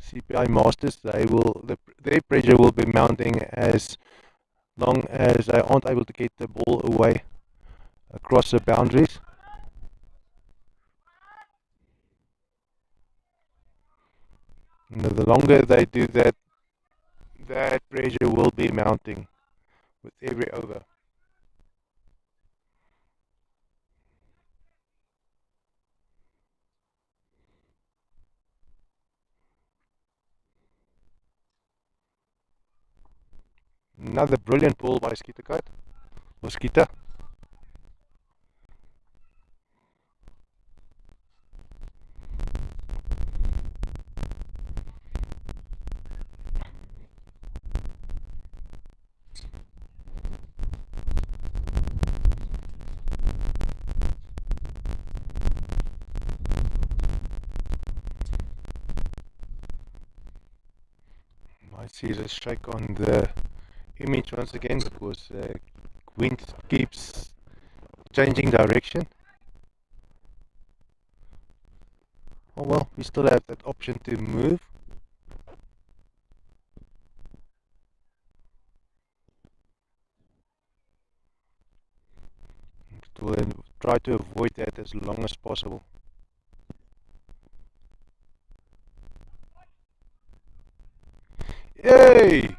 CPI Masters, their pressure will be mounting as long as they aren't able to get the ball away across the boundaries. And the longer they do that, that pressure will be mounting with every over. Another brilliant ball by Skittercut. Or Skitter. I see the strike on the image once again because wind keeps changing direction. Oh well, we still have that option to move. We'll try to avoid that as long as possible. Yay!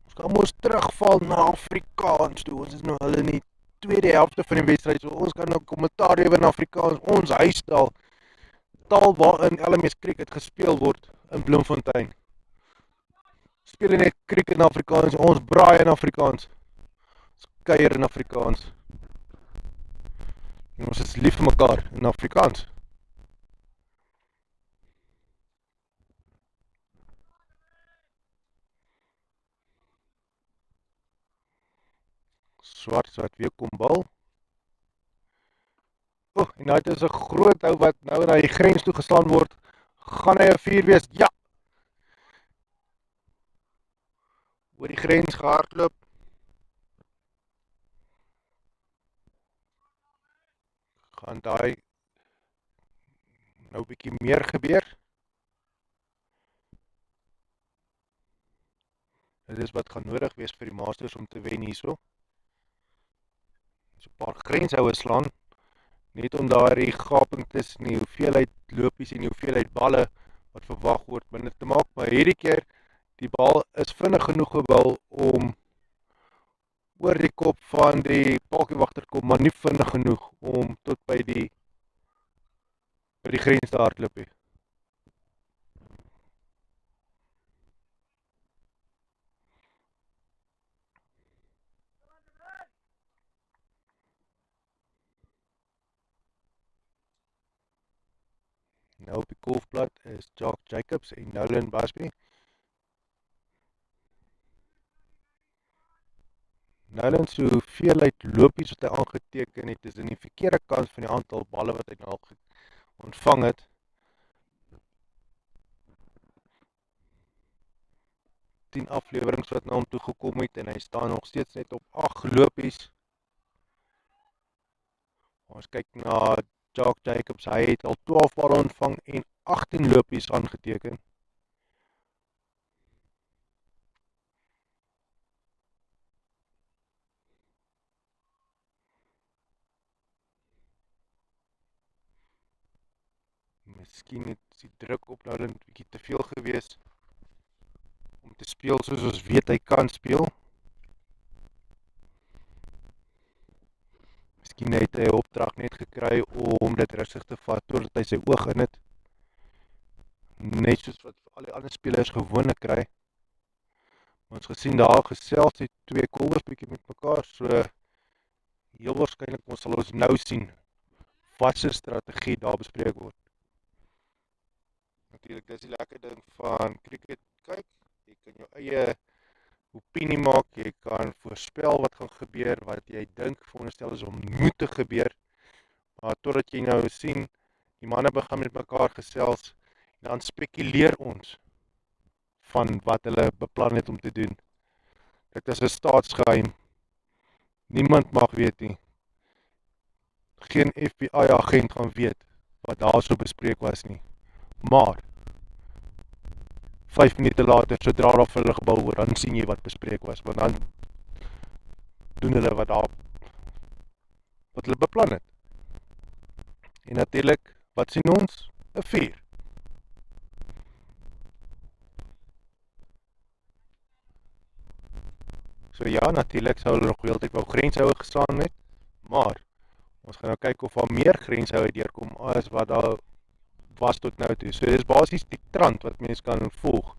Ons kan mos terugval na Afrikaans toe. Ons is nou hulle in die tweede helfte van die wedstryd. So ons kan nou kommentaar gee in Afrikaans, ons huistaal. Taal waarin LMS cricket gespeel word in Bloemfontein. Speel net cricket in Afrikaans, ons braai in Afrikaans. Ons kuier in Afrikaans. En ons is lief vir mekaar in Afrikaans. Swart weer kom bal. En nou is 'n groot ou wat nou na die grens toe geslaan word. Gaan hy 'n 4 wees? Ja, oor die grens gehardloop. Gaan daai nou 'n bietjie meer gebeur. Dit is wat gaan nodig wees vir die Masters om te wen hierso. So 'n paar grenshouers slaan, net om daardie gaping tussen die hoeveelheid lopies en die hoeveelheid balle wat verwag word binne te maak, maar hierdie keer die bal is vinnig genoeg gebal om oor die kop van die pakiewagter kom, maar nie vinnig genoeg om tot by die grens te hardloop nie. Nou op die golfplat is Jock Jacobs en Nolan Busby. Nolan se hoeveelheid lopies wat hy aangeteken het, is in die verkeerde kant van die aantal balle wat hy nou ontvang het. 10 aflewerings wat na hom toe gekom het en hy staan nog steeds net op 8 lopies. Ons kyk na Jock Jacobs, hy het al 12 balle ontvang en 18 lopies aangeteken. Miskien het die druk op nou 'n bietjie te veel gewees om te speel soos ons weet hy kan speel. Miskien het hy 'n opdrag net gekry om dit rustig te vat totdat hy sy oog in het. Net soos wat al die ander spelers gewoonlik kry. Ons gesien daar gesels het twee kolwers bietjie met mekaar, so heel waarskynlik ons sal ons nou sien wat se strategie daar bespreek word. Natuurlik, dis die lekker ding van cricket kyk. Jy kan jou eie opinie maak, jy kan voorspel wat gaan gebeur, wat jy dink veronderstel is om moet te gebeur. Maar totdat jy nou sien, die manne begin met mekaar gesels, en dan spekuleer ons van wat hulle beplan het om te doen. Dit is 'n staatsgeheim. Niemand mag weet nie. Geen FBI agent gaan weet wat daar so bespreek was nie. Maar 5 minute later, sodra daar vir hulle gebou word, dan sien jy wat bespreek was, want dan doen hulle wat hulle beplan het. En natuurlik, wat sien ons? 'n 4. So ja, natuurlik sou hulle nog heeltyd wou grenshouer gestaan het, maar ons gaan nou kyk of daar meer grenshouer deurkom as wat daar was tot nou toe. So dis basies die trant wat mense kan volg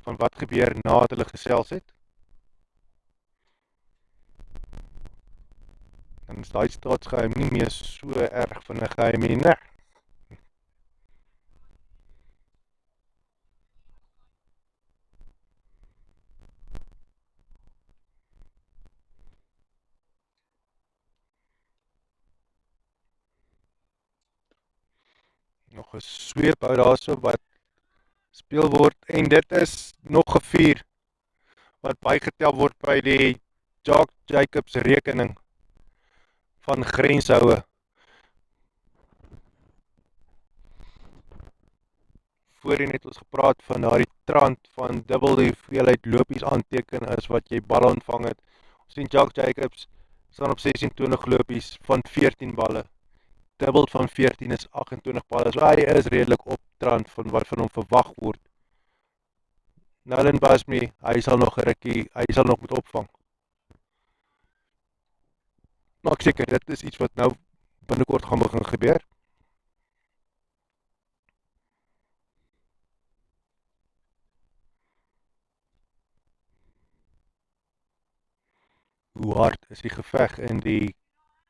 van wat gebeur nadat hulle gesels het. Dan is daai staatsgeheim nie meer so erg van 'n geheim nie, nee. Nog 'n sweep uit daarso wat speel word en dit is nog 'n 4 wat bygetel word by die Jock Jacobs rekening van grenshoue. Voorheen het ons gepraat van daardie trant van dubbel die hoeveelheid lopies aanteken as wat jy balle ontvang het. Ons sien Jock Jacobs staan op 26 lopies van 14 balle. Dubbel van 14 is 28 balle. So hy is redelik op trant van wat van hom verwag word. Nolan Busby, hy sal nog 'n rukkie, hy sal nog moet opvang. Maar ek seker, dit is iets wat nou binnekort gaan begin gebeur. Hoe hard is die geveg in die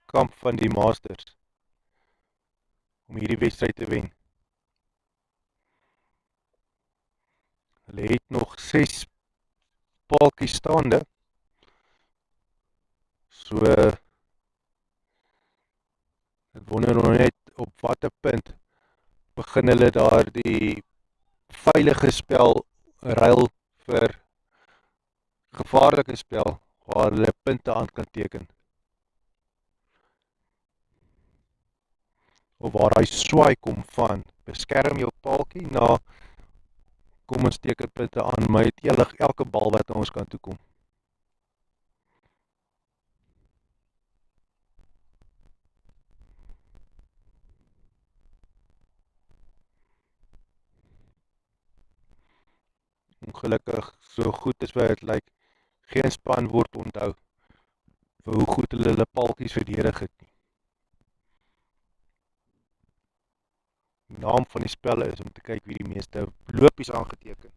kamp van die Masters om hierdie wedstryd te wen? Hulle het nog 6 paaltjies staande. So ek wonder nog net op watter punt begin hulle daar die veilige spel ruil vir gevaarlike spel waar hulle punte aan kan teken. Of waar hy swaai kom van beskerm jou paaltjie na kom ons teken punte aan met elke bal wat na ons kant toe kom. Ongelukkig, so goed as wat dit lyk, geen span word onthou vir hoe goed hulle paaltjies verdedig het nie. Die naam van die spel is om te kyk wie die meeste lopies aangeteken.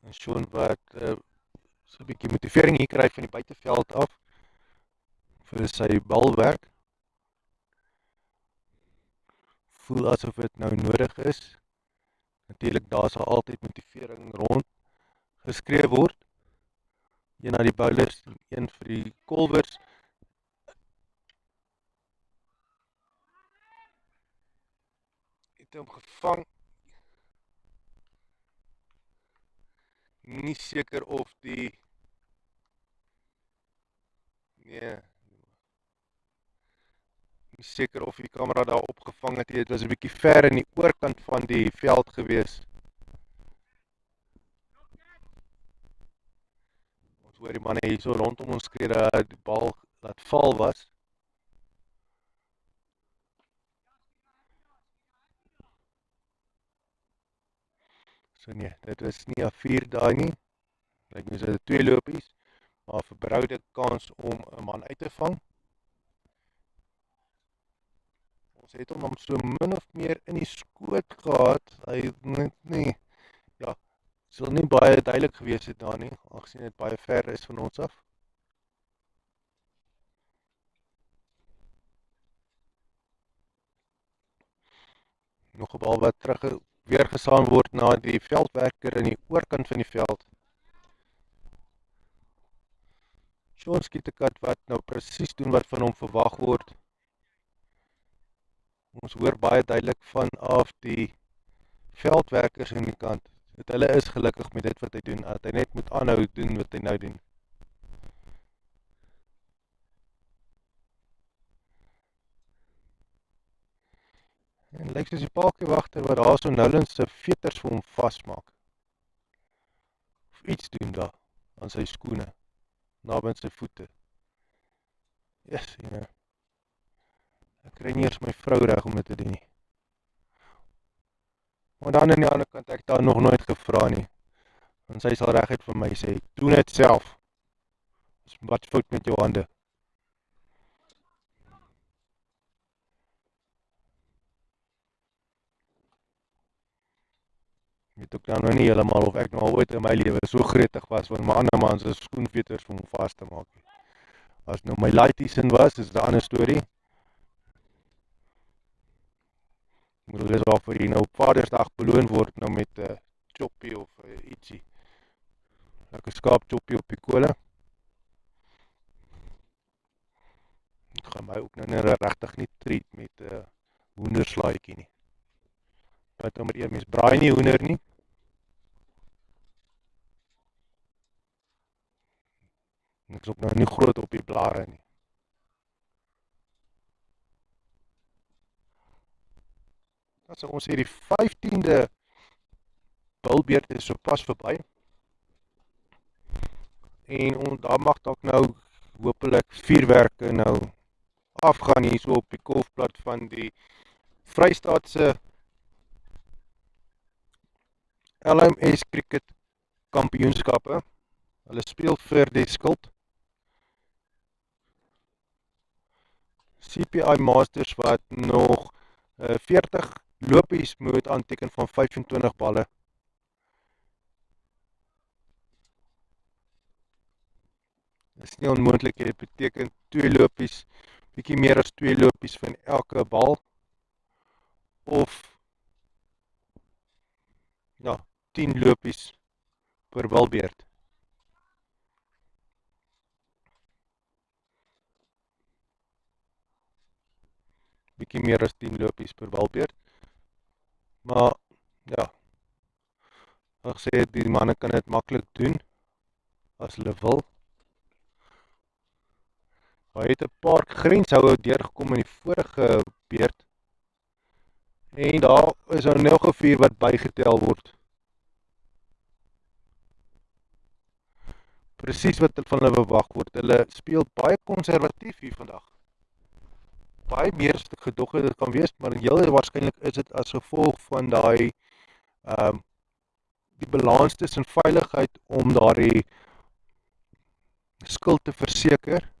En Sean wat so 'n bietjie motivering hier kry van die buiteveld af vir sy balwerk. Voel asof dit nou nodig is. Natuurlik daar sal altyd motivering rond geskreeu word. Een na die bowlers, een vir die kolwers. Het hom gevang. Nie seker of die nie seker of die kamera daar opgevang het. Dit was 'n bietjie ver in die oorkant van die veld gewees. Ons hoor die manne hier so rondom ons skree dat die bal laat val was. So nee, dit is nie 'n 4 daai nie. Lyk nie so dit 2 lopies, maar verbroude kans om 'n man uit te vang. Ons het hom so min of meer in die skoot gehad. Hy net nie, ja, sal nie baie duidelik gewees het daar nie, aangesien dit baie ver is van ons af. Nog 'n bal wat terug weer gesaan word na die veldwerker in die oorkant van die veld. Sean skiet 'n kat wat nou presies doen wat van hom verwag word. Ons hoor baie duidelik vanaf die veldwerkers aan die kant. Dat hulle is gelukkig met dit wat hy doen, dat hy net moet aanhou doen wat hy nou doen. En lyk soos die paaltjiewagter wat daar so Nolens se veters vir hom vasmaak. Of iets doen daar, aan sy skoene, naby sy voete. Yes, ja. Ek kry nie eers my vrou reg om dit te doen nie. Maar dan aan die ander kant, ek daar nog nooit gevra nie. En sy sal reguit vir my sê, doen dit self. Wat fout met jou hande? Ek weet ook nou nie helemaal of ek nou ooit in my lewe so gretig was van my ander man se skoenveters om vas te maak. As nou my laities in was, is 'n ander storie. Ek bedoel, dis waarvoor jy nou op Vadersdag beloon word nou met 'n choppie of ietsie. Lekker skaap choppie op die kolle. Ek gaan my ook nou nie regtig nie treat met 'n hoenderslaaitjie nie. Wat nommer 1, mens braai nie hoender nie. En ek is ook nou nie groot op die blare nie. As ons hier die 15de bilbeerd is so pas verby. En daar mag dalk nou hopelik vuurwerke nou afgaan hier so op die kolfplat van die Vrystaatse LMS cricket kampioenskappe. Hulle speel vir die skuld. CPI Masters wat nog 40 lopies moet aanteken van 25 balle. Is nie onmoontlik, dit beteken 2 lopies, bietjie meer as 2 lopies van elke bal, of ja, 10 lopies per balbeurt. Bietjie meer as 10 lopies per balbeurt. Maar ja, ek sê die manne kan dit maklik doen as hulle wil. Hy het 'n paar grenshoue deurgekom in die vorige beurt en daar is nou nog 'n 4 wat bygetel word. Presies wat van hulle verwag word. Hulle speel baie konservatief hier vandag. Baie meer as ek gedog het dit kan wees, maar heel waarskynlik is dit as gevolg van daai die balans tussen veiligheid om daardie skuld te verseker.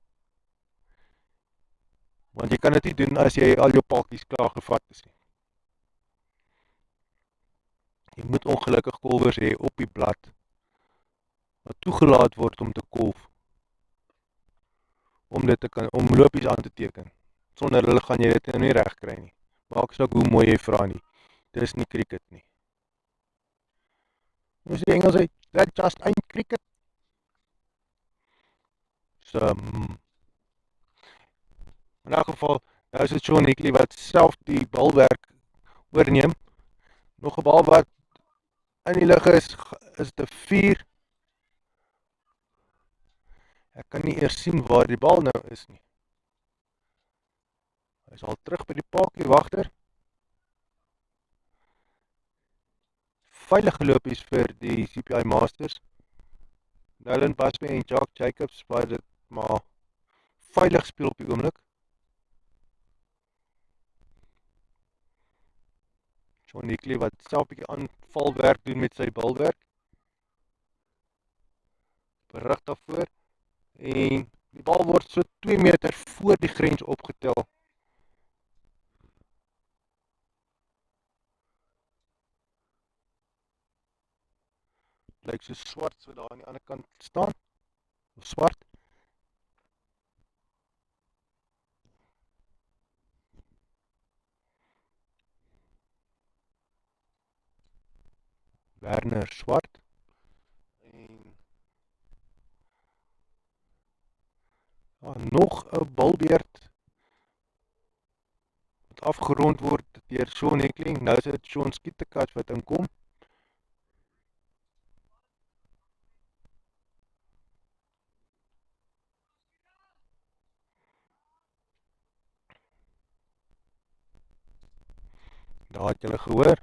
Want jy kan dit nie doen as jy al jou pakkies klaar gevat is nie. Jy moet ongelukkig kolwers hê op die blad wat toegelaat word om te kolf, om lopies aan te teken. Sonder hulle gaan jy dit nou nie reg kry nie. Maak saak hoe mooi jy vra nie. Dis nie cricket nie. Ons die Engels sê, that just ain't cricket. So, in elk geval, nou is dit Sean Hickley wat self die balwerk oorneem. Nog 'n bal wat in die lug is te 4. Ek kan nie eers sien waar die bal nou is nie. Hy is al terug by die paadjie wagter. Veilige lopies vir die CPI Masters. Nolan Busby en Jock Jacobs wat dit maar veilig speel op die oomblik. Sean Hickley wat self 'n bietjie aanvalwerk doen met sy balwerk. Berig daarvoor. En die bal word so 2 meter voor die grens opgetel. Lyk so swart so daar aan die ander kant staan. Of swart. Werner Swart. En nog 'n balbeurt wat afgerond word deur Sean Hickley. Nou is dit Sean Skietekas wat inkom. Daar het julle gehoor.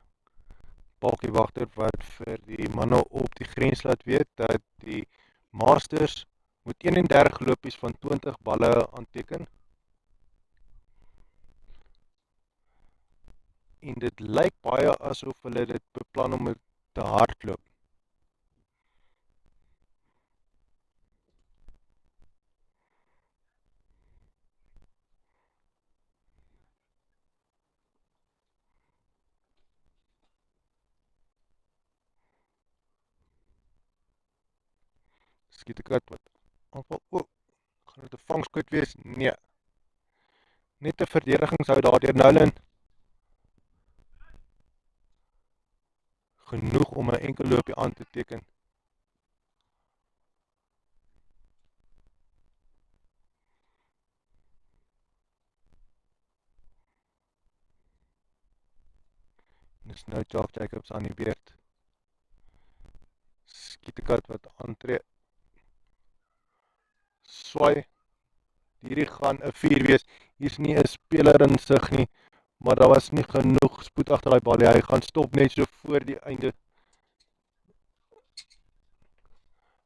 Paadjie wagter wat vir die manne op die grens laat weet dat die Masters moet 31 lopies van 20 balle aanteken. En dit lyk baie asof hulle dit beplan om te hardloop. Skiet ek uit wat aanval. Gaan dit 'n vangskoot wees? Nee. Net 'n verdedigingshou daardeur Nolan. Genoeg om 'n enkel loopie aan te teken. Dis nou Jock Jacobs aan die beurt. Skiet ek uit wat aantree. Swaai. Hierdie gaan 'n 4 wees. Hier's nie 'n speler in sig nie, maar daar was nie genoeg spoed agter daai bal nie. Hy gaan stop net so voor die einde.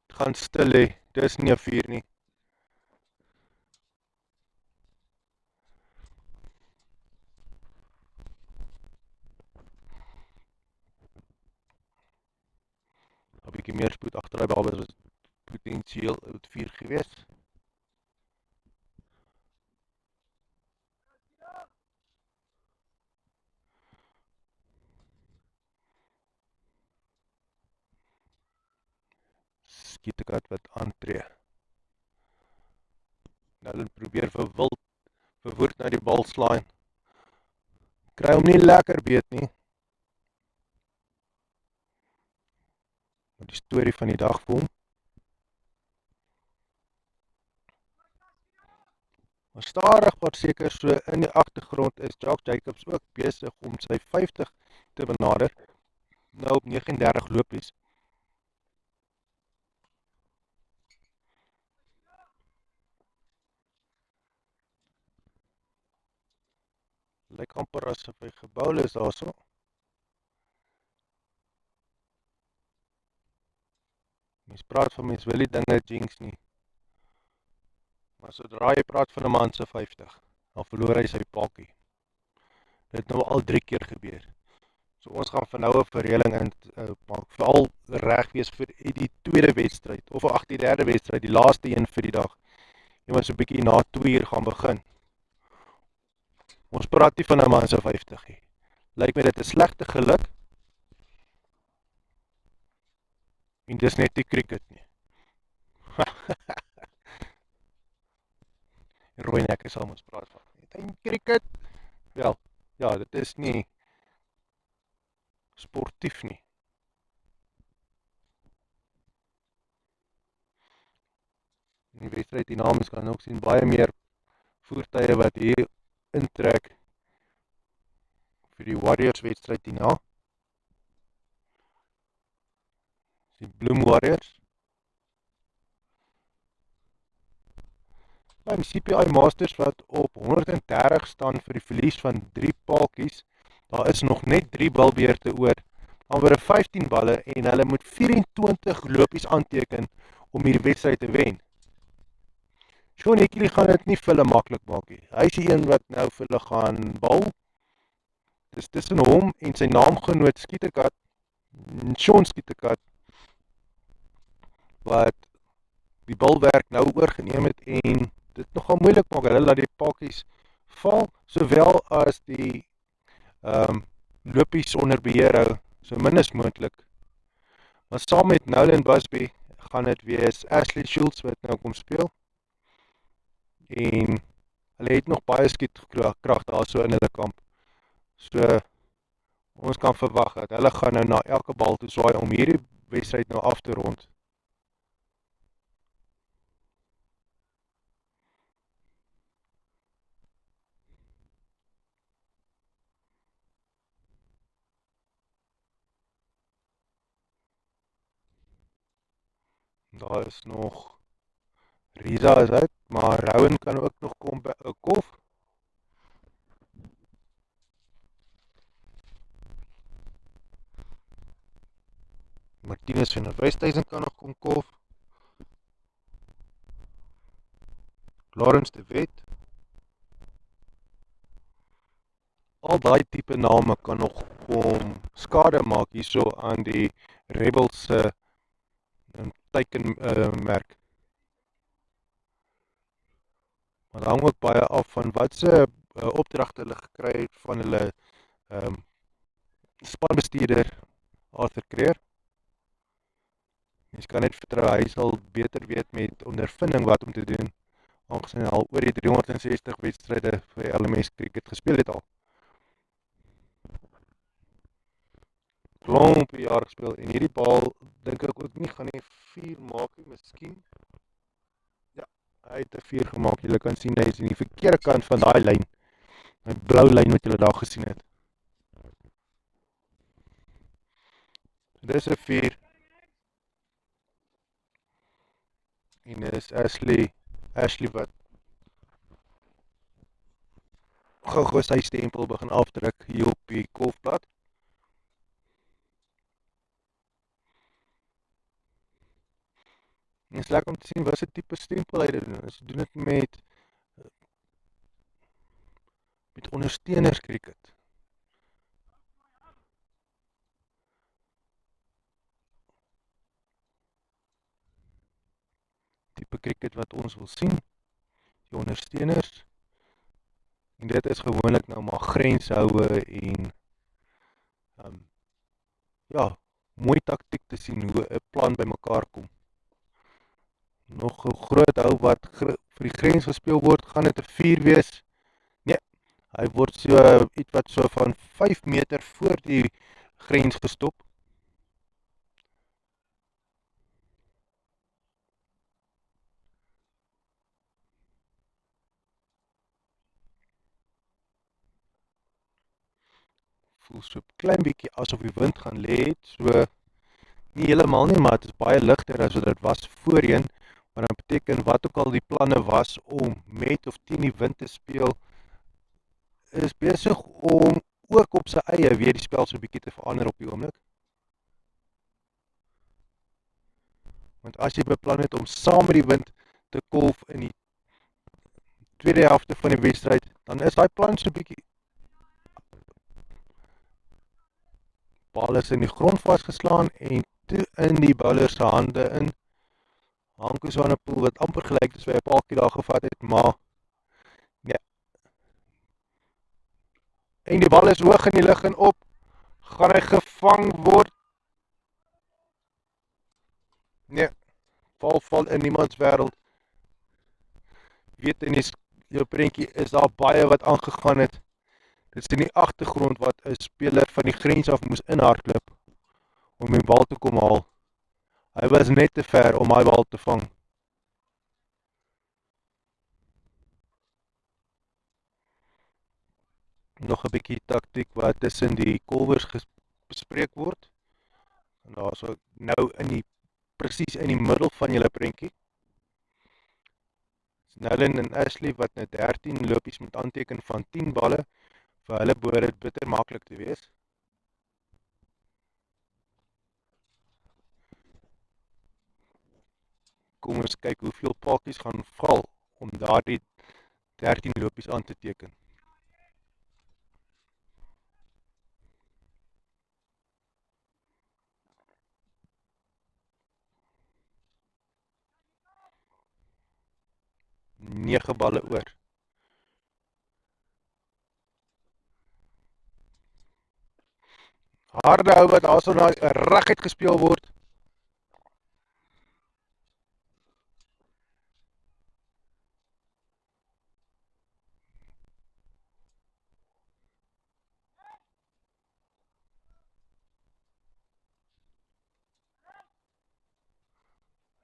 Gaan stil hê. Dis nie 'n 4 nie. Een bietjie meer spoed agter daai bal was potensieel 'n 4 gewees. Skiet ek uit wat aantree. Nou hulle probeer verwoord na die bal slaan. Kry hom nie lekker beet nie. Maar die storie van die dag vir hom. Maar stadig maar seker so in die agtergrond is Jock Jacobs ook besig om sy 50 te benader. Nou op 39 lopies. Lyk amper asof hy gebou is daarso. Mens praat van mens wil die dinge jinx nie. Maar sodra jy praat van 'n man se 50, dan verloor hy sy pakkie. Dit het nou al 3 keer gebeur. So ons gaan van nou 'n verreëling in maak, veral reg wees vir die tweede wedstryd, of ag die derde wedstryd, die laaste een vir die dag. Jy moet so 'n bietjie na 2 uur gaan begin. Ons praat nie van 'n man se 50 nie. Lyk my dit is slegte geluk. En dis net die cricket nie. Rooi nek is al ons praat van. En cricket, wel, ja, dit is nie sportief nie. In die wedstryd hierna mens kan ook sien baie meer voertuie wat hier intrek vir die Warriors wedstryd hierna. Die Bloem Warriors. Die CPI Masters wat op 130 staan vir die verlies van 3 paadjies. Daar is nog net 3 balbeurte oor. Dan word 15 balle en hulle moet 24 lopies aanteken om hierdie wedstryd te wen. Sean Hickley gaan dit nie vir hulle maklik maak nie. Hy is die een wat nou vir hulle gaan bal. Dis tussen hom en sy naamgenoot Skieterkat, Sean Skieterkat, wat die balwerk nou oorgeneem het en dit nogal moeilik maak. Hulle laat die pakkies val, sowel as die lopies onder beheer hou, so min as moontlik. Maar saam met Nolan Busby gaan dit wees Ashley Schultz wat nou kom speel. En hulle het nog baie skietkrag daar so in hulle kamp. So ons kan verwag dat hulle gaan nou na elke bal toe swaai om hierdie wedstryd nou af te rond. Daar is nog Riza is uit, maar Rowan kan ook nog kom by 'n kof. Martinez van Westhuizen kan nog kom kof. Lawrence de Wet. Al daai tipe name kan nog kom skade maak hierso aan die Rebels se teikenmerk. Maar hang ook baie af van wat se opdragte hulle gekry het van hulle spanbestuurder Arthur Creer. Mens kan net vertrou, hy sal beter weet met ondervinding wat om te doen, aangesien hy al oor die 360 wedstryde vir LMS cricket gespeel het al. Klomp jaar gespeel, en hierdie bal, dink ek ook nie, gaan hy 4 maak nie, miskien. Ja, hy het 'n 4 gemaak, julle kan sien, hy is in die verkeerde kant van daai lyn, die blou lyn wat julle daar gesien het. Dis 'n 4, en dis Ashley wat gou sy stempel begin afdruk hier op die kolfblad. En is lekker om te sien wat se tipe stempel hy doen. Hy doen dit met ondersteuners cricket. Tipe cricket wat ons wil sien, die ondersteuners. En dit is gewoonlik nou maar grenshoue en ja, mooi taktiek te sien hoe 'n plan bymekaar kom. Nog 'n groot hou wat vir die grens gespeel word, gaan dit 'n 4 wees. Nee, hy word so iets wat so van 5 meter voor die grens gestop. Voel so klein bietjie asof die wind gaan lê het, so nie heeltemal nie, maar dit is baie ligter as wat dit was voorheen, wat dan beteken wat ook al die planne was om met of teen die wind te speel, is besig om ook op sy eie weer die spel so bietjie te verander op die oomblik. Want as jy beplan het om saam met die wind te kolf in die tweede helfte van die wedstryd, dan is daai plan so bietjie, bal is in die grond vasgeslaan en toe in die bowler se hande in. Hanko so aan 'n poel wat amper gelyk is by 'n paaltjie daar gevat het, maar nee. En die bal is hoog in die lug en op. Gaan hy gevang word? Nee. Val in niemands wêreld. Weet in jou prentjie is daar baie wat aangegaan het. Dit is in die agtergrond wat 'n speler van die grens af moes inhardloop om die bal te kom haal. Hy was net te ver om hy bal te vang. Nog 'n bietjie taktiek wat tussen die kolwers bespreek word. En daar is nou presies in die middel van julle prentjie. Snellen en Ashley wat nou 13 lopies met aanteken van 10 balle. Vir hulle behoort dit bitter maklik te wees. Kom ons kyk hoeveel paaltjies gaan val om daardie 13 lopies aan te teken. Nege balle oor. Harde hou wat daar so na reguit gespeel word.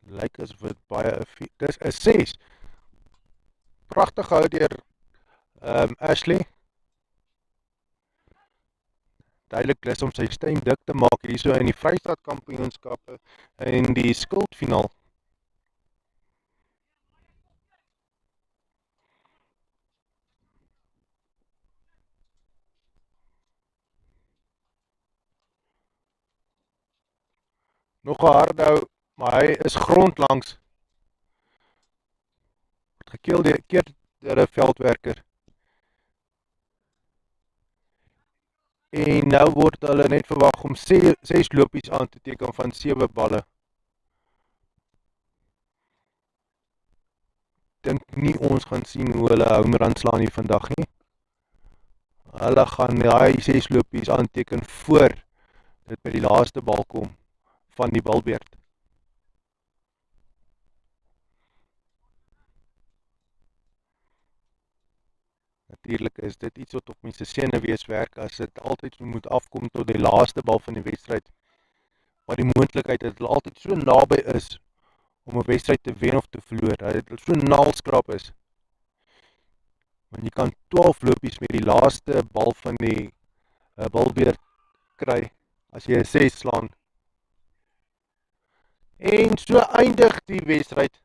Lyk as wat baie dis 'n 6. Pragtig gehou deur Ashley. Duidelik lus om sy stem dik te maak hierso in die Vrystaat Kampioenskappe in die skuldfinaal. Nog 'n harde hou, maar hy is grondlangs. Gekeel deur 'n veldwerker. En nou word hulle net verwag om 6 lopies aan te teken van 7 balle. Dink nie ons gaan sien hoe hulle homerun slaan hier vandag nie. Hulle gaan daai 6 lopies aanteken voor dit by die laaste bal kom van die balbeurt. Natuurlik is dit iets wat op mense senuwees werk as dit altyd moet afkom tot die laaste bal van die wedstryd. Maar die moontlikheid dat hulle altyd so naby is om 'n wedstryd te wen of te verloor, dat dit so naalskrap is. Want jy kan 12 lopies met die laaste bal van die balbeurt kry as jy 'n 6 slaan. En so eindig die wedstryd.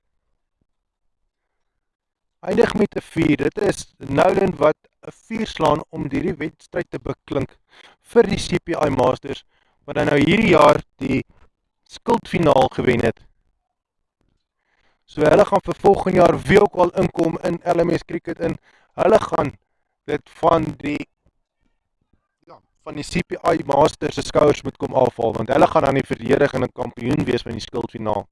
Eindig met 'n 4. Dit is Nolan wat 'n 4 slaan om hierdie wedstryd te beklink vir die CPI Masters, wat dan nou hierdie jaar die skuldfinaal gewen het. So hulle gaan vir volgende jaar weer ook al inkom in LMS cricket in. Hulle gaan dit van die CPI Masters se skouers moet kom afhaal, want hulle gaan dan die verdedigende kampioen wees van die skuldfinaal.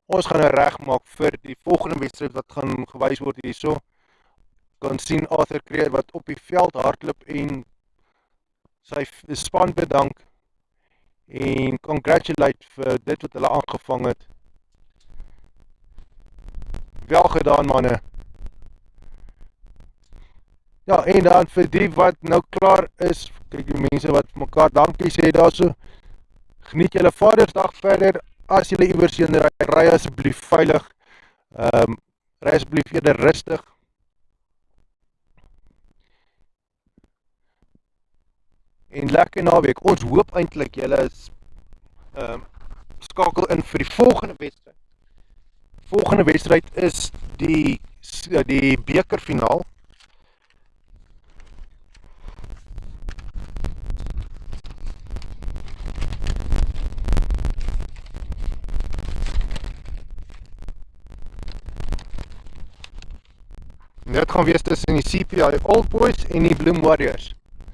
Ons gaan nou regmaak vir die volgende wedstryd wat gaan gewys word hierso. Kan sien Arthur Creer wat op die veld hardloop en sy span bedank en congratulate vir dit wat hulle aangevang het. Wel gedaan, manne. Ja, en dan vir die wat nou klaar is, kyk die mense wat mekaar dankie sê daarso. Geniet julle Vadersdag verder. As julle iewers heen ry asseblief veilig. Ry asseblief eerder rustig. En lekker naweek. Ons hoop eintlik julle is skakel in vir die volgende wedstryd. Volgende wedstryd is die bekerfinaal. Dit gaan wees tussen die CPI Old Boys en die Bloem Warriors.